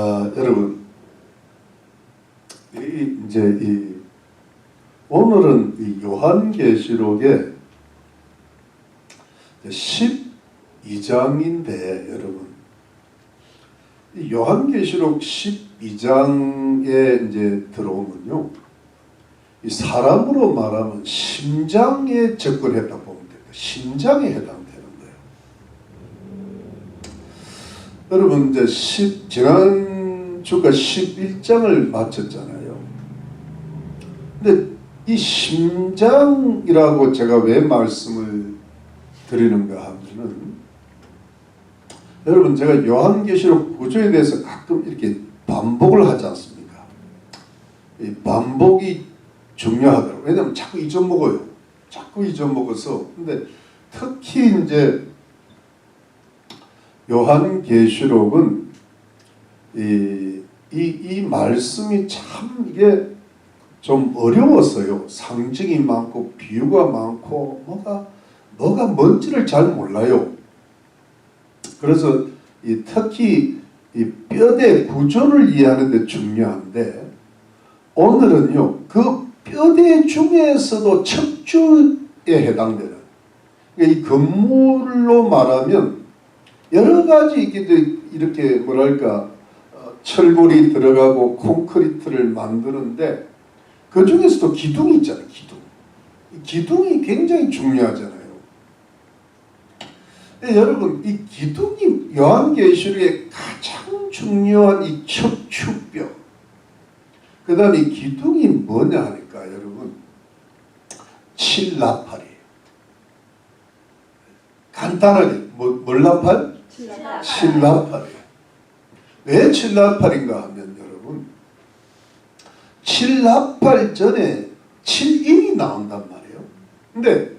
여러분, 오늘은 이 요한계시록의 12장인데 여러분, 이 요한계시록 12장에 이제 들어오면요, 이 사람으로 말하면 심장에 접근했다고 보면 됩니다. 심장에 해당되는 거예요. 여러분, 이제 지난 주가 11장을 마쳤잖아요. 근데 이 심장이라고 제가 왜 말씀을 드리는가 하면은, 여러분, 제가 요한계시록 구조에 대해서 가끔 이렇게 반복을 하지 않습니까? 이 반복이 중요하더라고요. 왜냐하면 자꾸 잊어먹어요. 자꾸 잊어먹어서. 근데 특히 이제 요한계시록은 이 말씀이 참 이게 좀 어려웠어요. 상징이 많고 비유가 많고 뭐가 뭔지를 잘 몰라요. 그래서 특히 이 뼈대 구조를 이해하는 데 중요한데, 오늘은요 그 뼈대 중에서도 척추에 해당되는, 이 건물로 말하면 여러 가지 이렇게 뭐랄까 철골이 들어가고 콘크리트를 만드는데, 그 중에서도 기둥이 있잖아요. 기둥이 굉장히 중요하잖아요. 여러분, 이 기둥이 요한계시록의 가장 중요한 이 척추뼈, 그 다음에 이 기둥이 뭐냐 하니까 여러분, 칠나팔이에요. 간단하게 뭘 나팔? 칠나팔이에요. 왜 칠나팔인가 하면 여러분, 칠나팔 전에 7인이 나온단 말이에요. 근데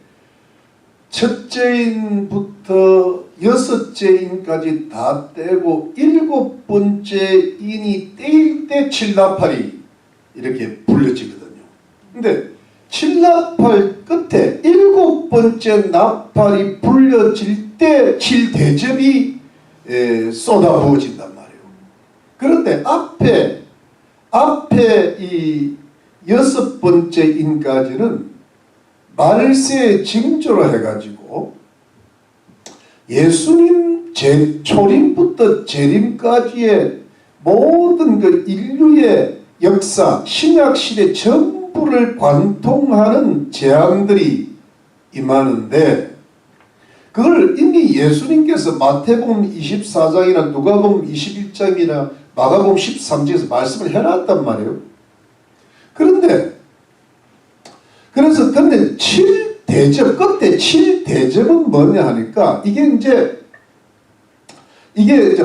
첫째인부터 여섯째인까지 다 떼고 일곱 번째 인이 떼일 때 칠나팔이 이렇게 불려지거든요. 근데 칠나팔 끝에 일곱 번째 나팔이 불려질 때 칠대접이 쏟아부어진단 말이에요. 그런데 앞에 이 여섯 번째 인까지는 말세의 징조로 해가지고 예수님 초림부터 재림까지의 모든 그 인류의 역사, 신약시대 전부를 관통하는 재앙들이 임하는데, 그걸 이미 예수님께서 마태복음 24장이나 누가복음 21장이나 마가복음 13장에서 말씀을 해놨단 말이에요. 근데 7대접, 끝에 7대접은 뭐냐 하니까, 이게 이제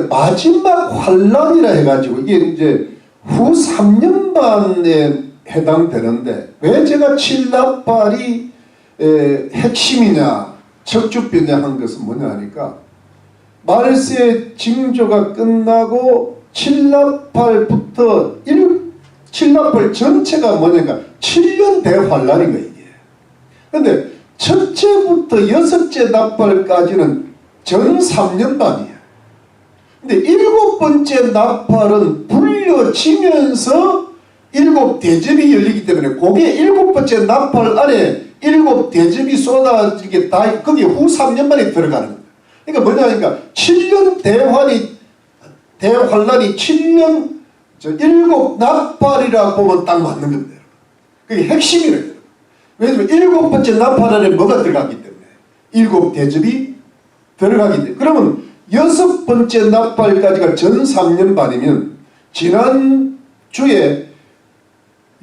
마지막 환란이라 해가지고, 이게 이제 후 3년 반에 해당되는데, 왜 제가 칠나팔이 핵심이냐, 척추뼈냐 한 것은 뭐냐 하니까, 말세의 징조가 끝나고 칠나팔부터 칠나팔 전체가 뭐냐니까 7년 대환란인 거예요, 이게. 근데 첫째부터 여섯째 나팔까지는 전 3년 반이에요. 근데 일곱 번째 나팔은 불려지면서 일곱 대접이 열리기 때문에, 그게 일곱 번째 나팔 안에 일곱 대접이 쏟아지게 다 거기 후 3년 만에 들어가는 거예요. 그러니까 뭐냐니까 7년 대환란이 7년 일곱 나팔이라 보면 딱 맞는 겁니다. 그게 핵심이래요. 왜냐면 일곱 번째 나팔 안에 뭐가 들어가기 때문에, 일곱 대접이 들어가기 때문에. 그러면 여섯 번째 나팔까지가 전 3년 반이면, 지난 주에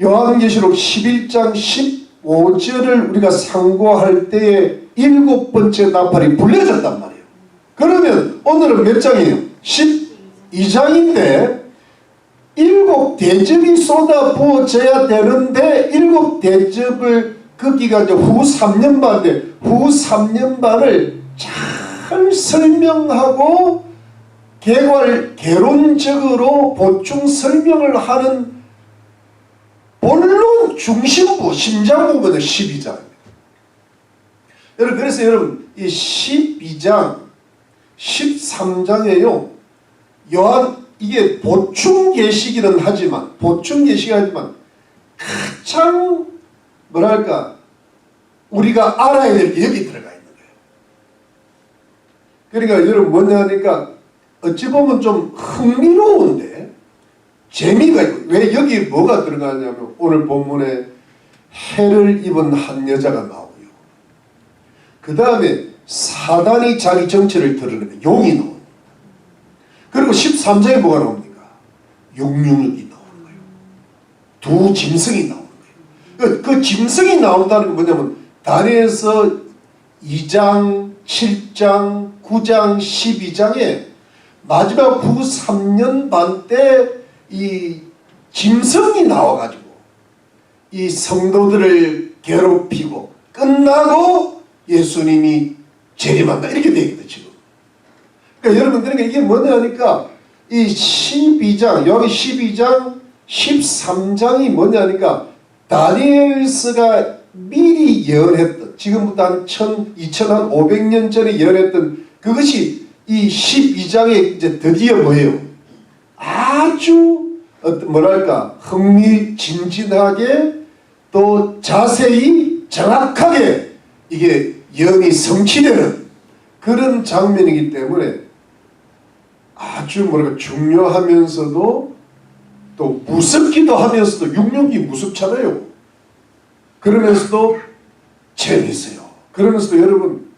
요한계시록 11장 15절을 우리가 상고할 때에 일곱 번째 나팔이 불려졌단 말이에요. 그러면 오늘은 몇 장이에요? 12장인데 일곱 대접이 쏟아부어져야 되는데, 일곱 대접을 거기가 이제 후 3년 반인데, 후 3년 반을 잘 설명하고 개론적으로 보충 설명을 하는 본론 중심부, 심장 부분은 12장입니다. 여러분, 그래서 여러분, 이 12장, 13장에요, 요한 이게 보충 계시기는 하지만 가장 뭐랄까 우리가 알아야 될 게 여기 들어가 있는 거예요. 그러니까 여러분 뭐냐 하니까 어찌 보면 좀 흥미로운데 재미가 있고, 왜 여기 뭐가 들어가냐면 오늘 본문에 해를 입은 한 여자가 나오고요. 그 다음에 사단이 자기 정체를 드러내는 용이 나옵니다. 그리고 13장에 뭐가 나옵니까? 666이 나오는 거예요. 두 짐승이 나오는 거예요. 그 짐승이 나온다는 게 뭐냐면 다니엘서 2장, 7장, 9장, 12장에 마지막 후 3년 반 때 이 짐승이 나와가지고 이 성도들을 괴롭히고 끝나고 예수님이 재림한다 이렇게 되겠다 지금. 그러니까 여러분 그러니까 이게 뭐냐 하니까 이 12장 여기 12장 13장이 뭐냐 하니까 다니엘서가 미리 예언했던 지금부터 한 2500년 전에 예언했던 그것이 이 12장에 이제 드디어 뭐예요? 아주 뭐랄까 흥미진진하게 또 자세히 정확하게 이게 예언이 성취되는 그런 장면이기 때문에 아주 뭐랄까 중요하면서도 또 무섭기도 하면서도 육육이 무섭잖아요. 그러면서도 재밌어요. 그러면서도 여러분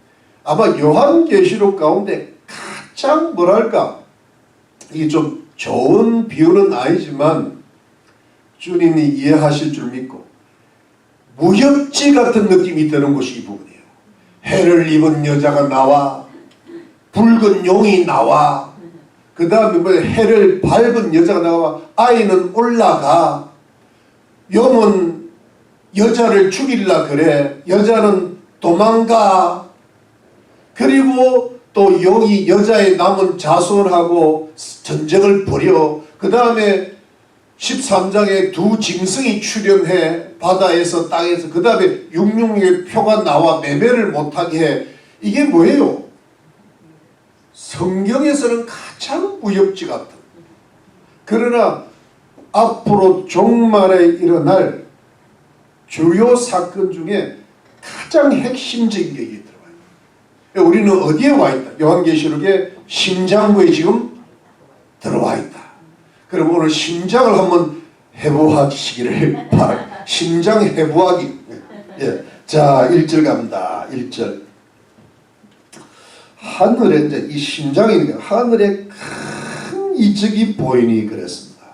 아마 요한계시록 가운데 가장 뭐랄까 이게 좀 좋은 비유는 아니지만 주님이 이해하실 줄 믿고 무협지 같은 느낌이 드는 곳이 이 부분이에요. 해를 입은 여자가 나와 붉은 용이 나와 그 다음에 뭐 해를 밟은 여자가 나와 아이는 올라가 용은 여자를 죽이려 그래 여자는 도망가 그리고 또 용이 여자의 남은 자손하고 전쟁을 벌여 그 다음에 13장에 두 짐승이 출현해 바다에서 땅에서 그 다음에 666의 표가 나와 매매를 못하게 해. 이게 뭐예요? 성경에서는 가장 무협지 같은 그러나 앞으로 종말에 일어날 주요 사건 중에 가장 핵심적인 게 들어와요. 우리는 어디에 와 있다? 요한계시록의 심장부에 지금 들어와 있다. 그럼 오늘 심장을 한번 해부하시기를 바랍니다. 심장 해부하기. 예. 자, 1절 갑니다. 1절. 하늘에 이제 이 심장이니까 하늘에 큰 이적이 보이니 그랬습니다.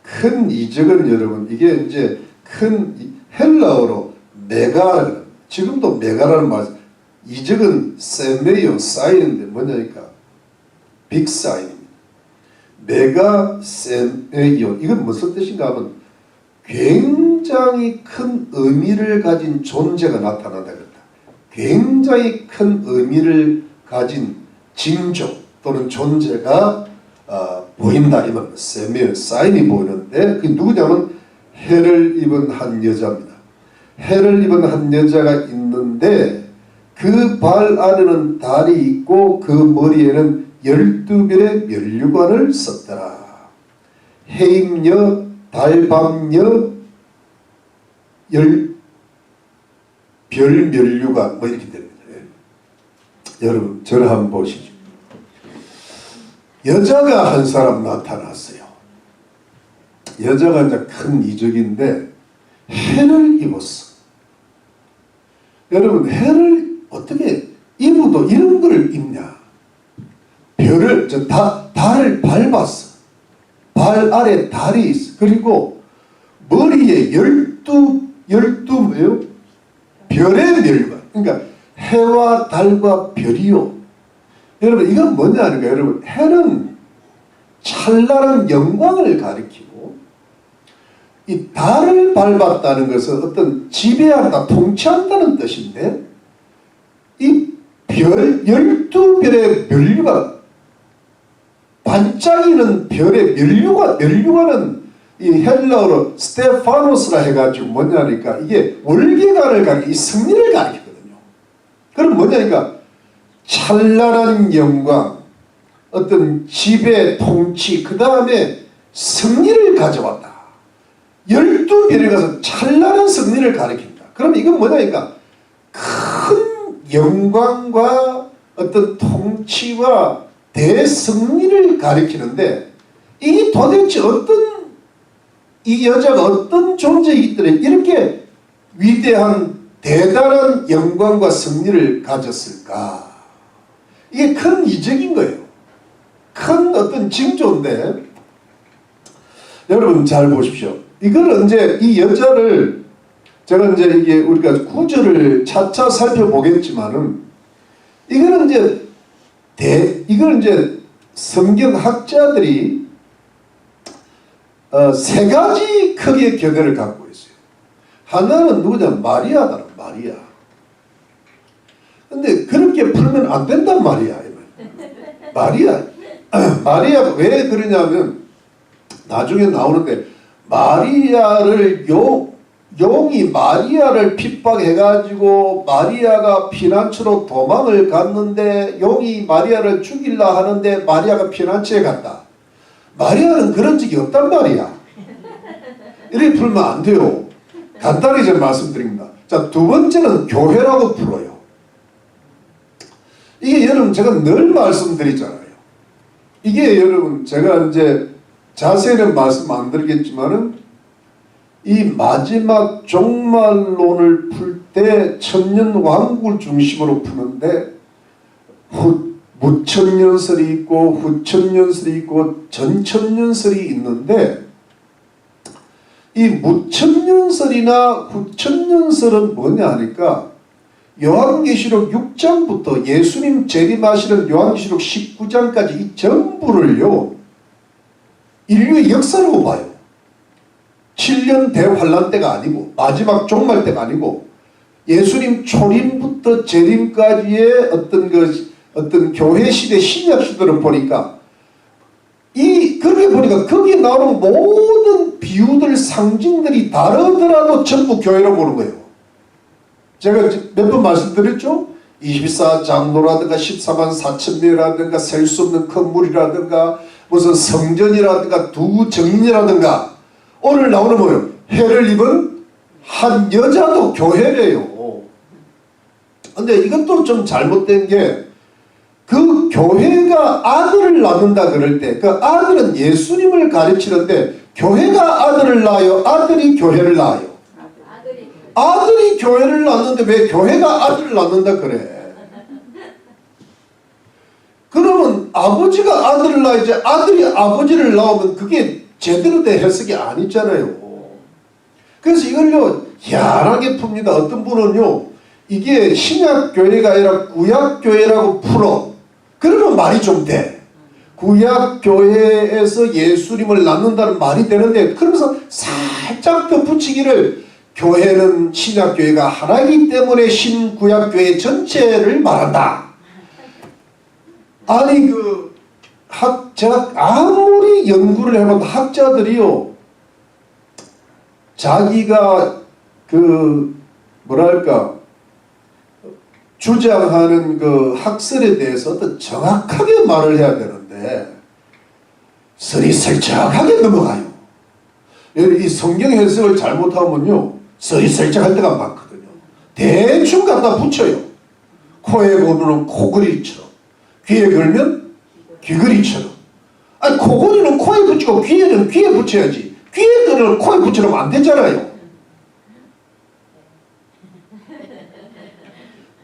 큰 이적은 여러분 이게 이제 큰 헬라어로 메가 지금도 메가라는 말 이적은 세메이오 사인인데 뭐냐니까 빅 사인입니다. 메가 세메이오 이건 무슨 뜻인가 하면 굉장히 큰 의미를 가진 존재가 나타난다 그랬다. 굉장히 큰 의미를 가진 징조 또는 존재가 보인다 이 말입니다. 세메이오 사인이 보이는데 그게 누구냐면 해를 입은 한 여자입니다. 해를 입은 한 여자가 있는데 그 발 아래는 달이 있고 그 머리에는 12별의 면류관을 썼더라. 해임여 달밤여 별 면류관 뭐 이렇게 됩니다. 예. 여러분 저를 한번 보시죠. 여자가 한 사람 나타났어요. 여자가 이제 큰 이적인데 해를 입었어. 여러분 해를 어떻게 입어도 이런 걸 입냐? 별을 달을 밟았어. 발 아래 달이 있어. 그리고 머리에 12 뭐예요? 별의 멸관. 그러니까 해와 달과 별이요. 여러분 이건 뭐냐 하니까 여러분 해는 찬란한 영광을 가리키고 이 달을 밟았다는 것은 어떤 지배한다, 통치한다는 뜻인데 이 별, 12별의 면류관 반짝이는 별의 면류관은 이 헬라어로 스테파노스라 해가지고 뭐냐니까 이게 월계관을 가리키고 승리를 가리키거든요. 그럼 뭐냐니까 찬란한 영광, 어떤 지배, 통치, 그 다음에 승리를 가져왔다. 12별에 가서 찬란한 승리를 가리킨다. 그럼 이건 뭐냐니까 큰 영광과 어떤 통치와 대승리를 가리키는데 이 도대체 이 여자가 어떤 존재이기 때문에 이렇게 위대한 대단한 영광과 승리를 가졌을까? 이게 큰 이적인 거예요. 큰 어떤 징조인데 여러분 잘 보십시오. 이걸 이제 이 여자를 제가 이제 이게 우리가 구절을 차차 살펴보겠지만은 이거는 이제 성경학자들이 세 가지 크기의 견해를 갖고 있어요. 하나는 누구냐? 마리아다. 마리아. 근데 그렇게 풀면 안 된단 말이야. 마리아가 왜 그러냐면 나중에 나오는데 마리아를 용이 마리아를 핍박해가지고 마리아가 피난처로 도망을 갔는데 용이 마리아를 죽이려 하는데 마리아가 피난처에 갔다. 마리아는 그런 적이 없단 말이야. 이렇게 풀면 안 돼요. 간단히 좀 말씀드립니다. 자, 두 번째는 교회라고 불러요. 이게 여러분 제가 늘 말씀드리잖아요. 이게 여러분 제가 이제 자세히는 말씀 안 드리겠지만은 이 마지막 종말론을 풀 때 천년왕국을 중심으로 푸는데 무천년설이 있고 후천년설이 있고 전천년설이 있는데 이 무천년설이나 후천년설은 뭐냐 하니까 요한계시록 6장부터 예수님 재림하시는 요한계시록 19장까지 이 전부를요 인류의 역사라고 봐요. 7년 대환란 때가 아니고 마지막 종말 때가 아니고 예수님 초림부터 재림까지의 어떤 교회 시대 신약 시대를 보니까 그렇게 보니까 거기에 나오는 모든 비유들 상징들이 다르더라도 전부 교회로 보는 거예요. 제가 몇 번 말씀드렸죠? 24장로라든가 14만 4천 명이라든가 셀 수 없는 건물이라든가 무슨 성전이라든가 두 정인이라든가 오늘 나오는 뭐예요? 해를 입은 한 여자도 교회래요. 근데 이것도 좀 잘못된 게 그 교회가 아들을 낳는다 그럴 때 그 아들은 예수님을 가르치는데 교회가 아들을 낳아요? 아들이 교회를 낳아요? 아들이 교회를 낳는데 왜 교회가 아들을 낳는다 그래? 그러면 아버지가 아들을 낳아야지 아들이 아버지를 낳으면 그게 제대로 된 해석이 아니잖아요. 그래서 이걸요 희한하게 풉니다. 어떤 분은요 이게 신약교회가 아니라 구약교회라고 풀어. 그러면 말이 좀 돼. 구약교회에서 예수님을 낳는다는 말이 되는데 그러면서 살짝 덧붙이기를 교회는 신약교회가 하나이기 때문에 신구약교회 전체를 말한다. 아니 제가 아무리 연구를 해봐도 학자들이요 자기가 뭐랄까 주장하는 그 학설에 대해서 어떤 정확하게 말을 해야 되는데 서리설쩍하게 넘어가요. 이 성경 해석을 잘못하면요 서리설쩍할 때가 많거든요. 대충 갖다 붙여요. 코에 걸으면 코걸이처럼 귀에 걸면 귀걸이처럼. 아니 코걸이는 코에 붙이고 귀에는 귀에 붙여야지. 귀에 걸으면 코에 붙이면 안 되잖아요.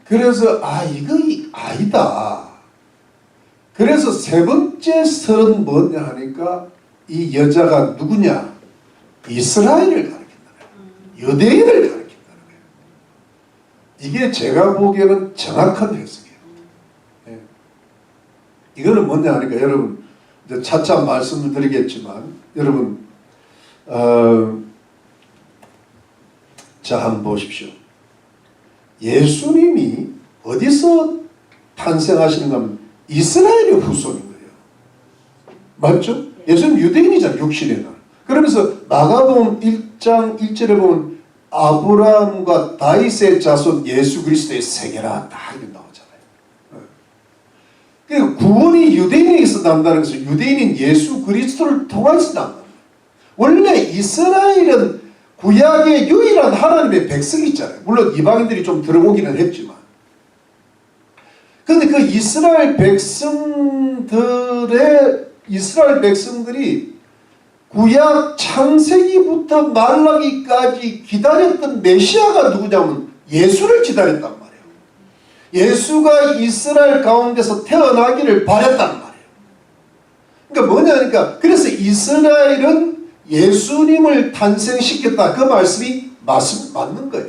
그래서 이거 아니다. 그래서 세 번째 설은 뭐냐 하니까 이 여자가 누구냐? 이스라엘을 가리킨다는 거예요. 유대인을 가리킨다는 거예요. 이게 제가 보기에는 정확한 해석이에요. 네. 이거는 뭐냐 하니까 여러분 이제 차차 말씀을 드리겠지만 여러분 자 한번 보십시오. 예수님이 어디서 탄생하시는가 하면 이스라엘의 후손인 거예요. 맞죠? 예수님 유대인이잖아요. 육신에는. 그러면서 마가복음 1장 1절에 보면 아브라함과 다윗의 자손 예수 그리스도의 세계라 다 이렇게 나오잖아요. 그리고 구원이 유대인에게서 난다는 것은 유대인인 예수 그리스도를 통해서 난다. 원래 이스라엘은 구약의 유일한 하나님의 백성이 있잖아요. 물론 이방인들이 좀 들어오기는 했지만. 그런데 그 이스라엘 백성들이 구약 창세기부터 말라기까지 기다렸던 메시아가 누구냐면 예수를 기다렸단 말이에요. 예수가 이스라엘 가운데서 태어나기를 바랬단 말이에요. 그러니까 뭐냐니까 그래서 이스라엘은 예수님을 탄생시켰다. 그 말씀이 맞는 거예요.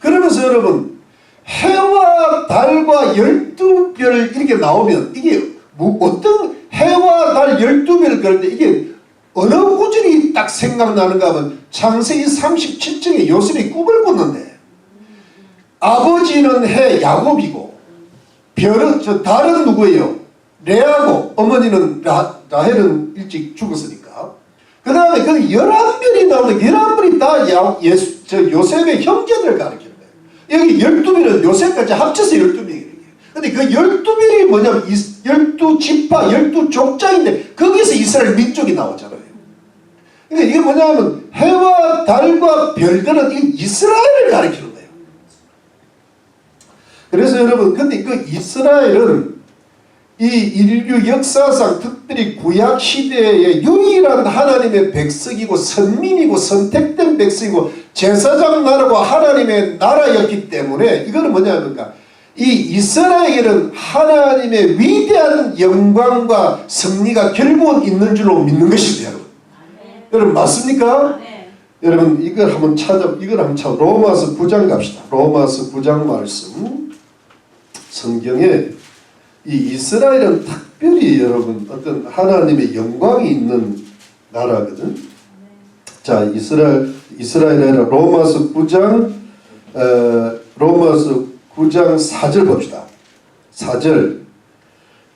그러면서 여러분 해와 달과 12별 이렇게 나오면 이게 어떤 해와 달 12별 그런데 이게 어느 구절이 딱 생각나는가 하면 창세기 37장에 요셉이 꿈을 꿨는데 아버지는 해 야곱이고 별은 달은 누구예요? 레아고 어머니는 라헬은 일찍 죽었으니까 그 다음에 그 11별이 나오는데 11별이 다 요셉의 형제들을 가리키는 거예요. 여기 12별은 요셉까지 합쳐서 12명이에요. 근데 그 12별이 뭐냐면 12지파 12족장인데 거기서 이스라엘 민족이 나오잖아요. 그러니까 이게 뭐냐면 해와 달과 별들은 이스라엘을 가리키는 거예요. 그래서 여러분 근데 그 이스라엘은 이 인류 역사상 특별히 구약 시대의 유일한 하나님의 백성이고 선민이고 선택된 백성이고 제사장 나라고 하나님의 나라였기 때문에 이거는 뭐냐면까 이 이스라엘은 하나님의 위대한 영광과 승리가 결국은 있는 줄로 믿는 것입니다. 여러분. 여러분 맞습니까? 여러분 이걸 한번 찾아 로마서 9장 갑시다. 로마서 9장 말씀 성경에 이 이스라엘은 특별히 여러분 어떤 하나님의 영광이 있는 나라거든. 자 이스라엘의 로마서 9장 4절 봅시다. 4절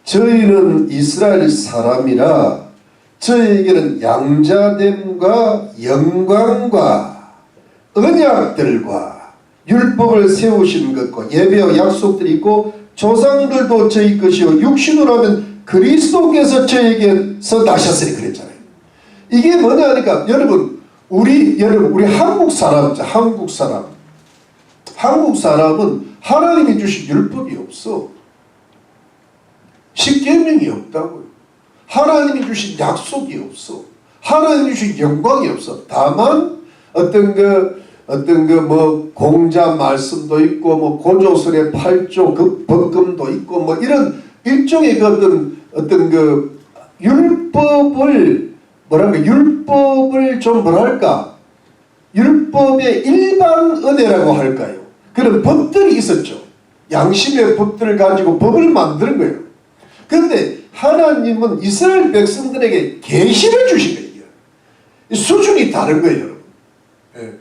저희는 이스라엘 사람이라 저에게는 양자됨과 영광과 언약들과 율법을 세우신 것과 예배와 약속들이 있고 조상들도 저희 것이요 육신으로 하면 그리스도께서 저에게서 나셨으니 그랬잖아요. 이게 뭐냐 하니까 여러분 우리 한국 사람은 하나님이 주신 율법이 없어. 십계명이 없다고요. 하나님이 주신 약속이 없어. 하나님이 주신 영광이 없어. 다만 어떤 공자 말씀도 있고 뭐 고조설의 8조 법금도 있고 뭐 이런 일종의 어떤 율법을 좀 율법의 일반 은혜라고 할까요? 그런 법들이 있었죠. 양심의 법들을 가지고 법을 만드는 거예요. 그런데 하나님은 이스라엘 백성들에게 계시를 주신 거예요. 수준이 다른 거예요, 여러분. 예.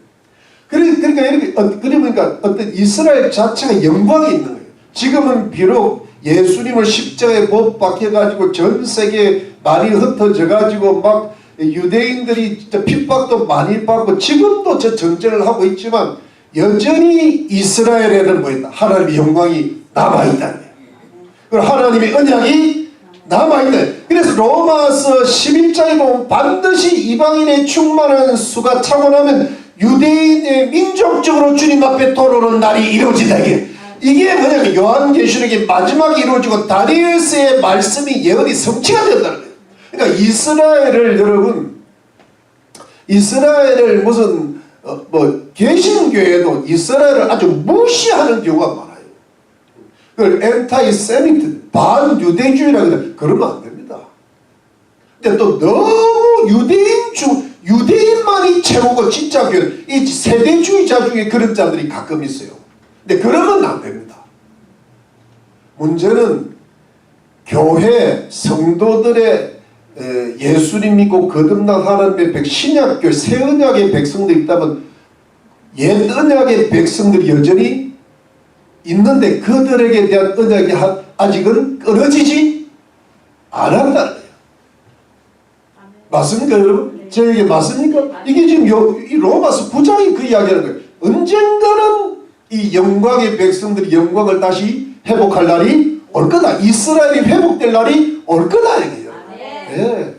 그러니까 어떤 이스라엘 자체가 영광이 있는 거예요. 지금은 비록 예수님을 십자가에 못 박혀가지고 전 세계에 많이 흩어져가지고 막 유대인들이 진짜 핍박도 많이 받고 지금도 저 전쟁을 하고 있지만 여전히 이스라엘에는 뭐있다? 하나님의 영광이 남아있다는 거예요. 그리고 하나님의 언약이 남아있다. 그래서 로마서 11장에 보면 반드시 이방인의 충만한 수가 차고 나면 유대인의 민족적으로 주님 앞에 돌아오는 날이 이루어진다. 이게 뭐냐면 요한계시록이 마지막에 이루어지고 다니엘서의 말씀이 예언이 성취가 된다는 거예요. 그러니까 이스라엘을 무슨 개신교에도 이스라엘을 아주 무시하는 경우가 많아요. 그걸 엔타이세미트 반유대주의라고 그러면 안 됩니다. 근데 또 너무 유대인만이 최고고 진짜 이 세대주의자 중에 그런 자들이 가끔 있어요. 근데 그러면 안 됩니다. 문제는 교회 성도들의 예수님 믿고 거듭난 하나님의 신약교 새 언약의 백성들이 있다면 옛 언약의 백성들이 여전히 있는데 그들에게 대한 언약이 아직은 끊어지지 않았다는 거예요. 맞습니까 여러분? 제 얘기 맞습니까? 이게 지금 이 로마서 9장이 그 이야기하는 거예요. 언젠가는 이 영광의 백성들이 영광을 다시 회복할 날이 올 거다. 이스라엘이 회복될 날이 올 거다. 이거예요. 예.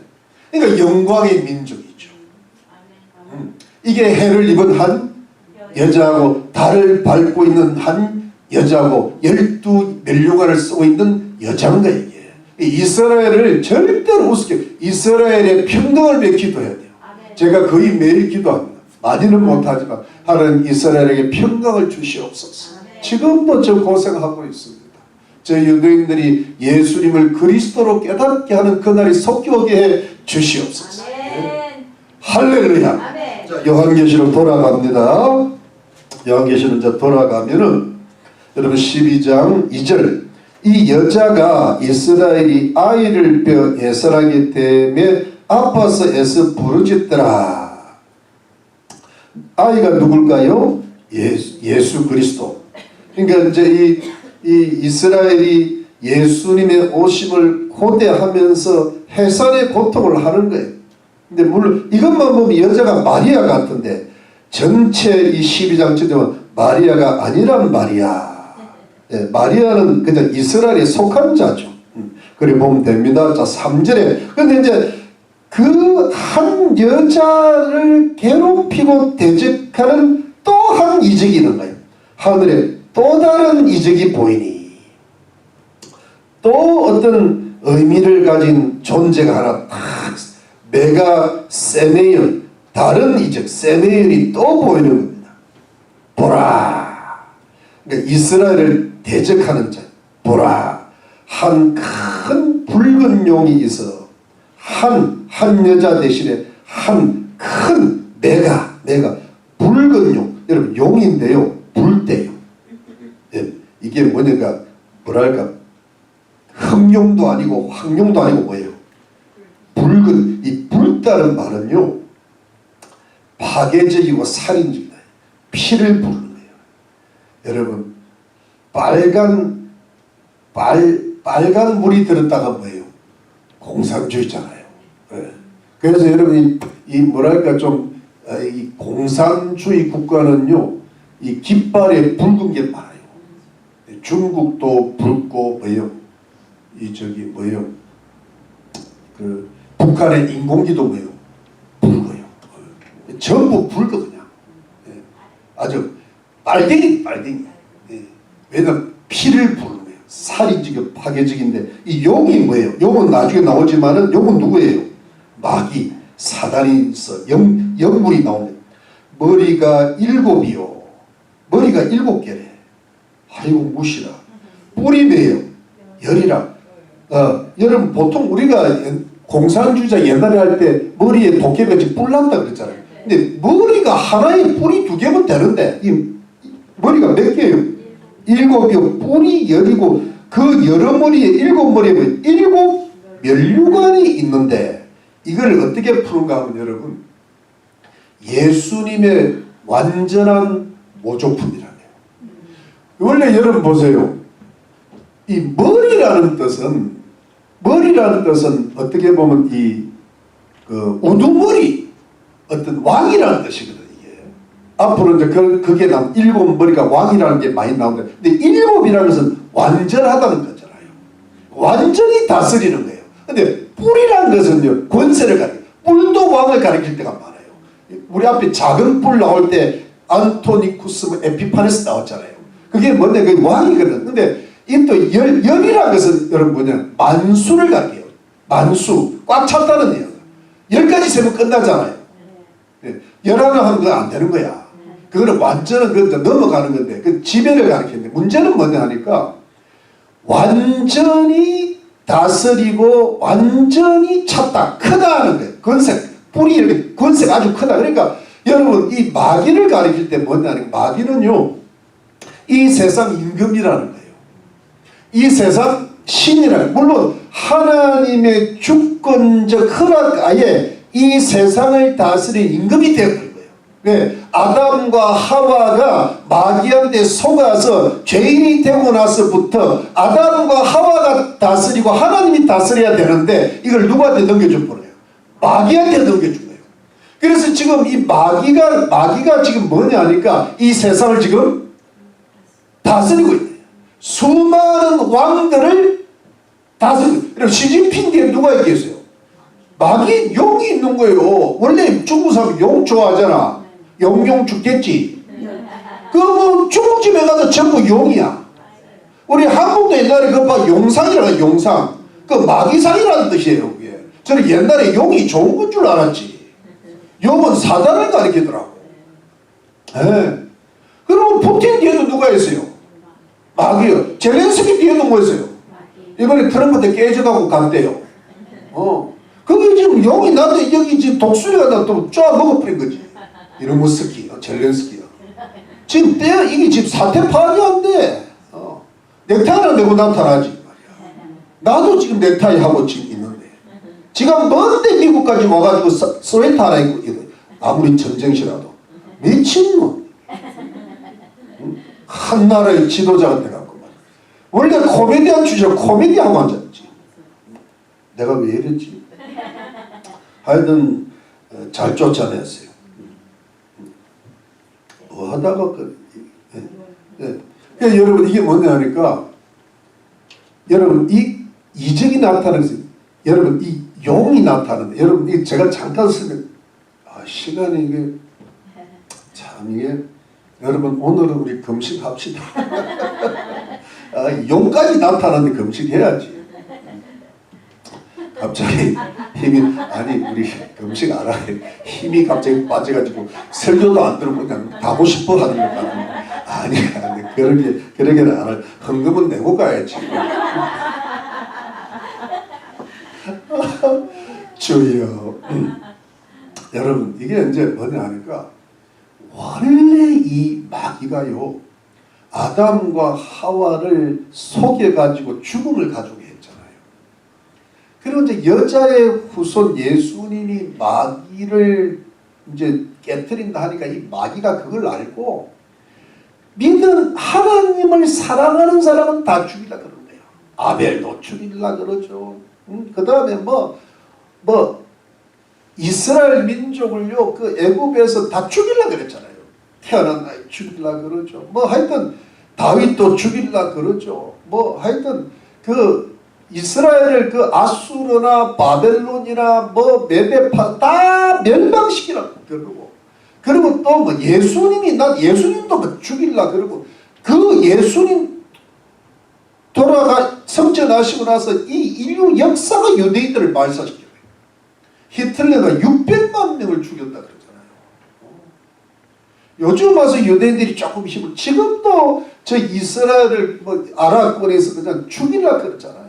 그러니까 영광의 민족이죠. 이게 해를 입은 한 여자하고 달을 밟고 있는 한 여자하고 12멜류관을 쓰고 있는 여자인 거예요. 이게. 이스라엘을 절대로 우습게, 이스라엘의 평등을 위해 기도해야 돼요. 제가 거의 매일 기도합니다. 많이는 못하지만 하나님 이스라엘에게 평강을 주시옵소서. 지금도 저 고생하고 있습니다. 저 유대인들이 예수님을 그리스도로 깨닫게 하는 그날이 속히 해 주시옵소서. 할렐루야. 자, 요한계시록 돌아갑니다. 요한계시록 이제 돌아가면은 여러분 12장 2절, 이 여자가 이스라엘이 아이를 뼈 예설하기 때문에 아파서 애써 부르짖더라. 아이가 누굴까요? 예수 그리스도. 그러니까 이제 이 이스라엘이 예수님의 오심을 고대하면서 해산의 고통을 하는 거예요. 근데 물론 이것만 보면 여자가 마리아 같은데 전체 이 12장 보면 마리아가 아니란 말이야. 예, 마리아는 그냥 이스라엘에 속한 자죠. 그래 보면 됩니다. 자, 3절에. 근데 이제 그 한 여자를 괴롭히고 대적하는 또 한 이적이 있는 거예요. 하늘에 또 다른 이적이 보이니 또 어떤 의미를 가진 존재가 하나 딱 메가 세메일, 다른 이적 세메일이 또 보이는 겁니다. 보라. 그러니까 이스라엘을 대적하는 자. 보라. 한 큰 붉은 용이 있어 한 여자 대신에 한 큰 메가 붉은 용. 여러분 용인데요. 불대요. 예, 이게 뭐냐가 뭐랄까 흑용도 아니고 황용도 아니고 뭐예요? 붉은. 이 붉다는 말은요 파괴적이고 살인적이다. 피를 부르는 거예요. 여러분 빨간 물이 들었다가 뭐예요? 공산주의잖아요. 네. 그래서 여러분 이 뭐랄까 좀 이 공산주의 국가는요 이 깃발에 붉은 게 많아요. 중국도 붉고 뭐예요? 이 저기 뭐예요? 그 북한의 인공지도 뭐예요? 붉어요. 전부 붉어 그냥. 네. 아주 빨갱이. 네. 왜냐면 피를 부르는 거예요. 살인적이고 파괴적인데 이 용이 뭐예요? 용은 나중에 나오지만은 용은 누구예요? 마귀, 사단이 있어. 영물이 나오는 머리가 7이요. 머리가 7개래. 아이고 무시라. 뿔이 뭐예요? 열이라. 여러분 보통 우리가 공산주의자 옛날에 할 때 머리에 도깨비같이 뿔 난다 그랬잖아요. 근데 머리가 하나에 뿔이 2개면 되는데 이 머리가 몇 개예요? 7이요. 뿔이 10이고 그 여러 머리에 7머리에 7멸류관이 있는데 이걸 어떻게 푸는가 하면 여러분 예수님의 완전한 모조품이라네요. 원래 여러분 보세요. 이 머리라는 뜻은 어떻게 보면 그 우두머리 어떤 왕이라는 뜻이거든요. 이게 앞으로 이제 그게 7머리가 왕이라는 게 많이 나오는데, 근데 7이라는 것은 완전하다는 거잖아요. 완전히 다스리는 거예요. 근데 뿔이라는 것은요 권세를 가리켜. 뿔도 왕을 가리킬 때가 많아요. 우리 앞에 작은 뿔 나올 때 안토니쿠스 에피파네스 나왔잖아요. 그게 뭔데? 그게 왕이거든. 근데 이 또 열이라는 것은 여러분 뭐냐? 만수를 가리켜요. 만수. 꽉 찼다는 얘기예요. 10가지 세면 끝나잖아요. 11 하면 그거 안 되는 거야. 그거는 완전한 그 넘어가는 건데 그 지배를 가리키는데 문제는 뭐냐 하니까 완전히 다스리고 완전히 찼다. 크다 하는 거예요. 권색. 뿔이 이렇게 권색 아주 크다. 그러니까 여러분 이 마귀를 가리킬 때 뭐냐 하니까 마귀는요 이 세상 임금이라는 거예요. 이 세상 신이라는, 물론 하나님의 주권적 허락하에 이 세상을 다스릴 임금이 되었던 거예요. 네, 아담과 하와가 마귀한테 속아서 죄인이 되고 나서부터 아담과 하와가 다스리고 하나님이 다스려야 되는데 이걸 누구한테 넘겨준 거예요? 마귀한테 넘겨준 거예요. 그래서 지금 이 마귀가 지금 뭐냐 하니까 이 세상을 지금 다스리고 있어요. 수많은 왕들을 다스리고, 그리고 시진핑 뒤에 누가 있겠어요? 마귀, 용이 있는 거예요. 원래 중국 사람 용 좋아하잖아. 용용 죽겠지. 그 뭐 중국집에 가서 전부 용이야. 우리 한국도 옛날에 그봐 용상이라고, 용상. 그 마귀상이라는 뜻이에요. 그게. 저는 옛날에 용이 좋은 건 줄 알았지. 용은 사단을 가리키더라고. 예. 그러면 푸틴 뒤에도 누가 있어요? 마귀요. 젤렌스키 뒤에도 뭐 있어요? 이번에 트럼프 때 깨져가고 갔대요. 그게 지금 용이 나한테 여기 지금 독수리가 나또 쫙 먹어버린 거지. 이런 거 스키, 젤렌스키야. 지금 때야 이게 지금 사태 파악이 안 돼. 넥타이 하나 메고 나타나지. 나도 지금 넥타이 하고 지금 있는데. 지금 먼데 미국까지 와가지고 스웨터 하나 입고, 아무리 전쟁시라도. 미친놈. 한 나라의 지도자가 돼갖고 말이야. 원래 코미디언 주제로 코미디하고 앉았지. 내가 왜 이랬지? 하여튼 잘 쫓아냈어요. 뭐 하다가 그러니까 여러분 이게 뭐냐 하니까 여러분 이 이적이 나타나서 여러분 이 용이 나타나는데 여러분 이 제가 잠깐 쓰면 시간이 이게 참 이게 여러분 오늘은 우리 금식합시다. 용까지 나타나는데 금식해야지. 갑자기 힘이 아니 우리 금식 안 하네. 힘이 갑자기 빠져가지고 설교도 안 들으면 그냥 가고 싶어 하는 것 같은데 아니 그러게는 안 할. 헌금은 내고 가야지. 주여. 여러분 이게 이제 뭐냐 하니까 원래 이 마귀가요 아담과 하와를 속여가지고 죽음을 가져오게 했잖아요. 그리고 이제 여자의 후손 예수님이 마귀를 이제 깨뜨린다 하니까 이 마귀가 그걸 알고 믿은 하나님을 사랑하는 사람은 다 죽이려 그러는 거예요. 아벨도 죽이려 그러죠. 그 다음에 뭐 이스라엘 민족을요 그 애굽에서 다 죽이려 그랬잖아요. 태어난 아이 죽이려 그러죠. 뭐 하여튼 다윗도 죽이려 그러죠. 뭐 하여튼 그 이스라엘을 그 아수르나 바벨론이나 뭐 메데파 다 멸망시키려고 그러고 그리고 또 뭐 예수님도 뭐 죽이려 그러고 그 예수님 돌아가 성전하시고 나서 이 인류 역사가 유대인들을 말살시켜요. 히틀러가 600만 명을 죽였다 그러잖아요. 요즘 와서 유대인들이 조금 힘을 지금도 저 이스라엘을 뭐 아랍권에서 그냥 죽이려 그러잖아요.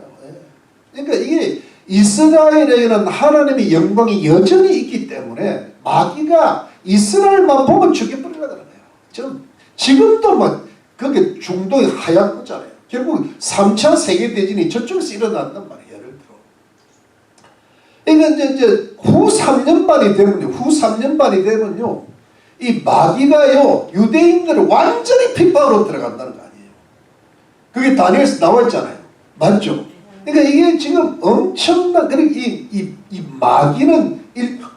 그러니까 이게 이스라엘에는 하나님의 영광이 여전히 있기 때문에 마귀가 이스라엘만 보면 죽여버리려고 그러네요. 지금도 막 그게 중동이 하얗잖아요. 결국 3차 세계대전이 저쪽에서 일어났단 말이에요. 예를 들어. 그러니까 이제 후 3년반이 되면요. 이 마귀가요. 유대인들을 완전히 핍박으로 들어간다는 거 아니에요. 그게 다니엘에서 나와 있잖아요. 맞죠? 그러니까 이게 지금 엄청난, 이 마귀는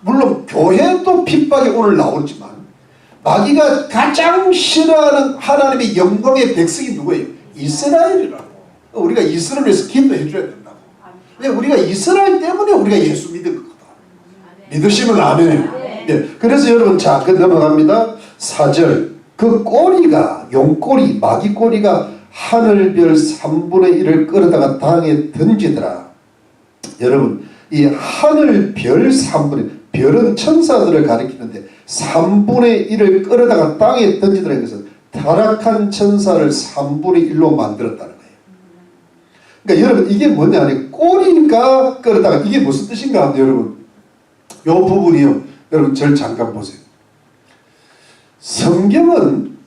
물론 교회도 핍박이 오늘 나오지만 마귀가 가장 싫어하는 하나님의 영광의 백성이 누구예요? 이스라엘이라고. 우리가 이스라엘에서 기도해 줘야 된다고. 왜 우리가 이스라엘 때문에 우리가 예수 믿은 거다. 믿으시면 아멘이에요. 네. 그래서 여러분 자 넘어갑니다. 4절 그 꼬리가 용꼬리 마귀 꼬리가 하늘별 3분의 1을 끌어다가 땅에 던지더라. 여러분 이 하늘별 3분의 별은 천사들을 가리키는데 3분의 1을 끌어다가 땅에 던지더라는 것은 타락한 천사를 3분의 1로 만들었다는 거예요. 그러니까 여러분 이게 뭐냐 하니 꼬리가 끌어다가 이게 무슨 뜻인가 하면 여러분 요 부분이요. 여러분 절 잠깐 보세요. 성경은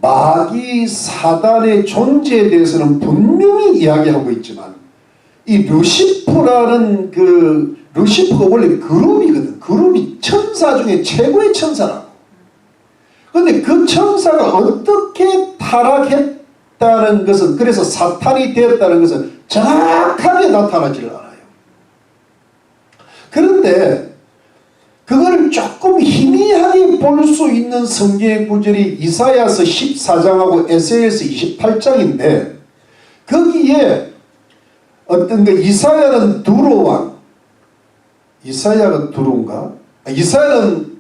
마귀 사단의 존재에 대해서는 분명히 이야기하고 있지만 이 루시퍼라는 루시퍼가 원래 그룹이거든. 그룹이 천사 중에 최고의 천사라고. 그런데 그 천사가 어떻게 타락했다는 것은 그래서 사탄이 되었다는 것은 정확하게 나타나지를 않아요. 그런데 그거를 조금 희미하게 볼 수 있는 성경의 구절이 이사야서 14장하고 에스겔서 28장인데 거기에 어떤 그 이사야는 두로왕, 이사야가 두로인가? 이사야는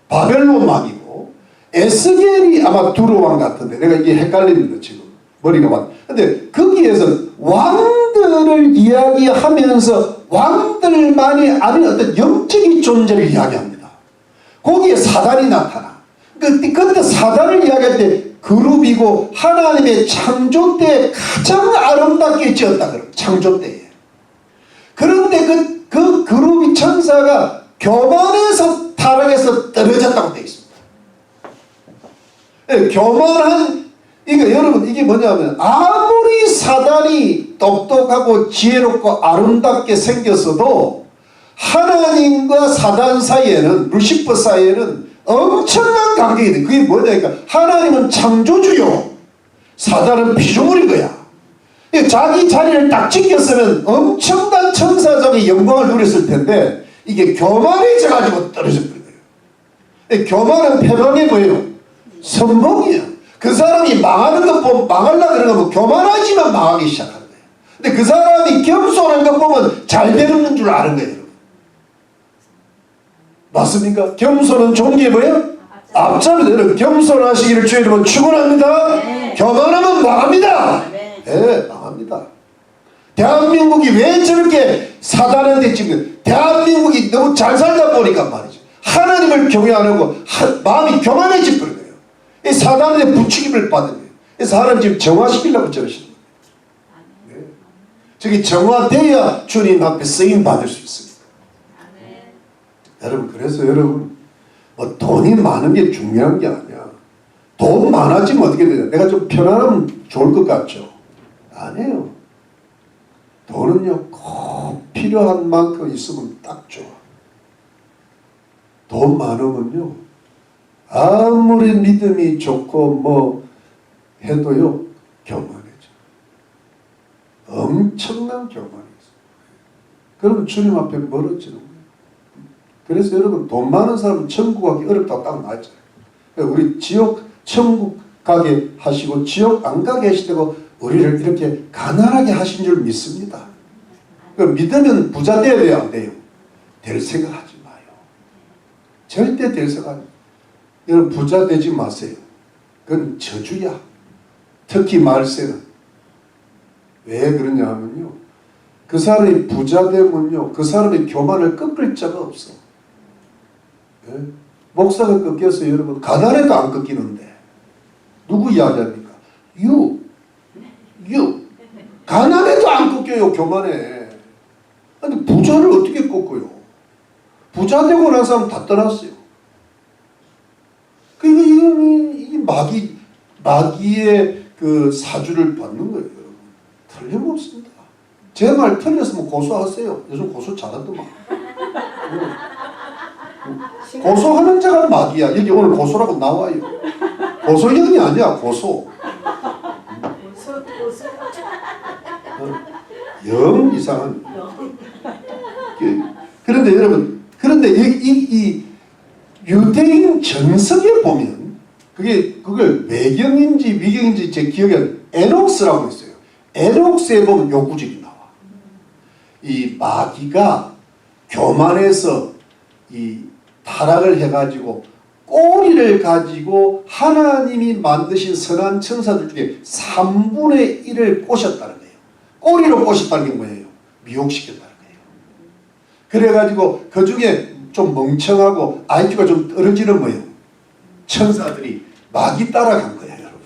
바벨론 왕이고 에스겔이 아마 두로왕 같은데 내가 이게 헷갈립니다 지금 머리가 맞. 근데 거기에서 왕들을 이야기하면서 왕들만이 아닌 어떤 영적인 존재를 이야기합니다. 거기에 사단이 나타나. 그때 사단을 이야기할 때 그룹이고 하나님의 창조 때 가장 아름답게 지었다 그래요. 창조 때에. 그런데 그 그룹이 천사가 교만해서 타락해서 떨어졌다고 되어 있습니다. 교만한 이게 여러분 이게 뭐냐면 아무리 사단이 똑똑하고 지혜롭고 아름답게 생겼어도 하나님과 사단 사이에는 루시퍼 사이에는 엄청난 관계가 돼. 그게 뭐냐니까 하나님은 창조주요 사단은 피조물인 거야. 자기 자리를 딱 지켰으면 엄청난 천사적인 영광을 누렸을 텐데 이게 교만해져 가지고 떨어져 버린 거예요. 교만은 표방이 뭐예요? 선봉이에요. 그 사람이 망하는 것 보면 망하려고 그러는 거 보면 교만하지만 망하기 시작하는 거예요. 근데 그 사람이 겸손한 것 보면 잘 되는 줄 아는 거예요. 여러분. 맞습니까? 겸손은 종기에 뭐예요? 앞잡이다. 여러분 겸손하시기를 주의 이름으로 축원합니다. 네. 교만하면 망합니다. 네. 네, 망합니다. 대한민국이 왜 저렇게 사단한테 지금 대한민국이 너무 잘 살다 보니까 말이죠. 하나님을 경외 안 하고 마음이 교만해져 버린 거예요. 이 사단의 부추김을 받은 거예요. 그래서 하나님 지금 정화시키려고 저러시는 거예요. 네. 저기 정화돼야 주님 앞에 쓰임 받을 수 있습니다. 네. 여러분 그래서 여러분 뭐 돈이 많은 게 중요한 게 아니야. 돈 많아지면 어떻게 되냐. 내가 좀 편안하면 좋을 것 같죠. 아니에요. 돈은요 꼭 필요한 만큼 있으면 딱 좋아. 돈 많으면요 아무리 믿음이 좋고 뭐 해도요 교만해져. 엄청난 교만이 있어. 그러면 주님 앞에 멀어지는 거예요. 그래서 여러분 돈 많은 사람은 천국 가기 어렵다고 딱 나왔잖아요. 우리 지옥 천국 가게 하시고 지옥 안 가게 하시고 우리를 이렇게 가난하게 하신 줄 믿습니다. 믿으면 부자 돼야 돼요? 안 돼요? 될 생각하지 마요. 절대 될 생각. 여러분 부자 되지 마세요. 그건 저주야. 특히 말세는. 왜 그러냐 하면요. 그 사람이 부자 되면요. 그 사람의 교만을 꺾을 자가 없어. 네? 목사가 꺾여서 여러분 가난해도 안 꺾이는데 누구 이야기합니까? 유. 가난해도 안 꺾여요. 교만해. 근데 부자를 어떻게 꺾어요? 부자 되고 난 사람 다 떠났어요. 그러니까 이 마귀의 그 사주를 받는 거예요, 여러분. 틀림없습니다. 제 말 틀렸으면 고소하세요. 요즘 고소 잘한더만. 고소하는 자가 마귀야. 여기 오늘 고소라고 나와요. 고소형이 아니야, 고소. 영 이상한. 그런데 여러분, 그런데 이 유대인 전성에 보면 그걸 외경인지 위경인지 제 기억에 에녹스라고 있어요. 에녹스에 보면 요 구절이 나와. 이 마귀가 교만해서 이 타락을 해가지고 꼬리를 가지고 하나님이 만드신 선한 천사들 중에 3분의 1을 꼬셨다는 거예요. 꼬리로 꼬셨다는 게 뭐예요? 미혹시켰다는 거예요. 그래가지고 그 중에 좀 멍청하고 IQ가 좀 떨어지는 거예요. 천사들이 마귀 따라간 거예요, 여러분.